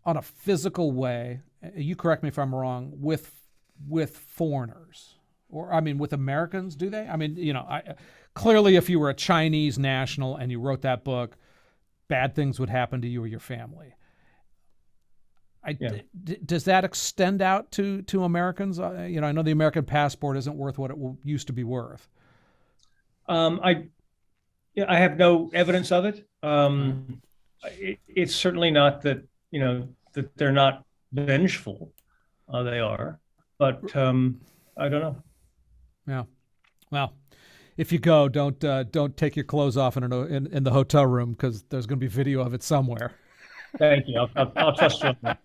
on a physical way. You correct me if I'm wrong, with foreigners, or I mean with Americans, do they? I mean, clearly if you were a Chinese national and you wrote that book, bad things would happen to you or your family. Does that extend out to Americans? I know the American passport isn't worth what it used to be worth. I have no evidence of it. It's certainly not that, that they're not vengeful. They are, but I don't know. Yeah. Well, if you go, don't take your clothes off in the hotel room, because there's going to be video of it somewhere. Thank you. I'll trust you on that.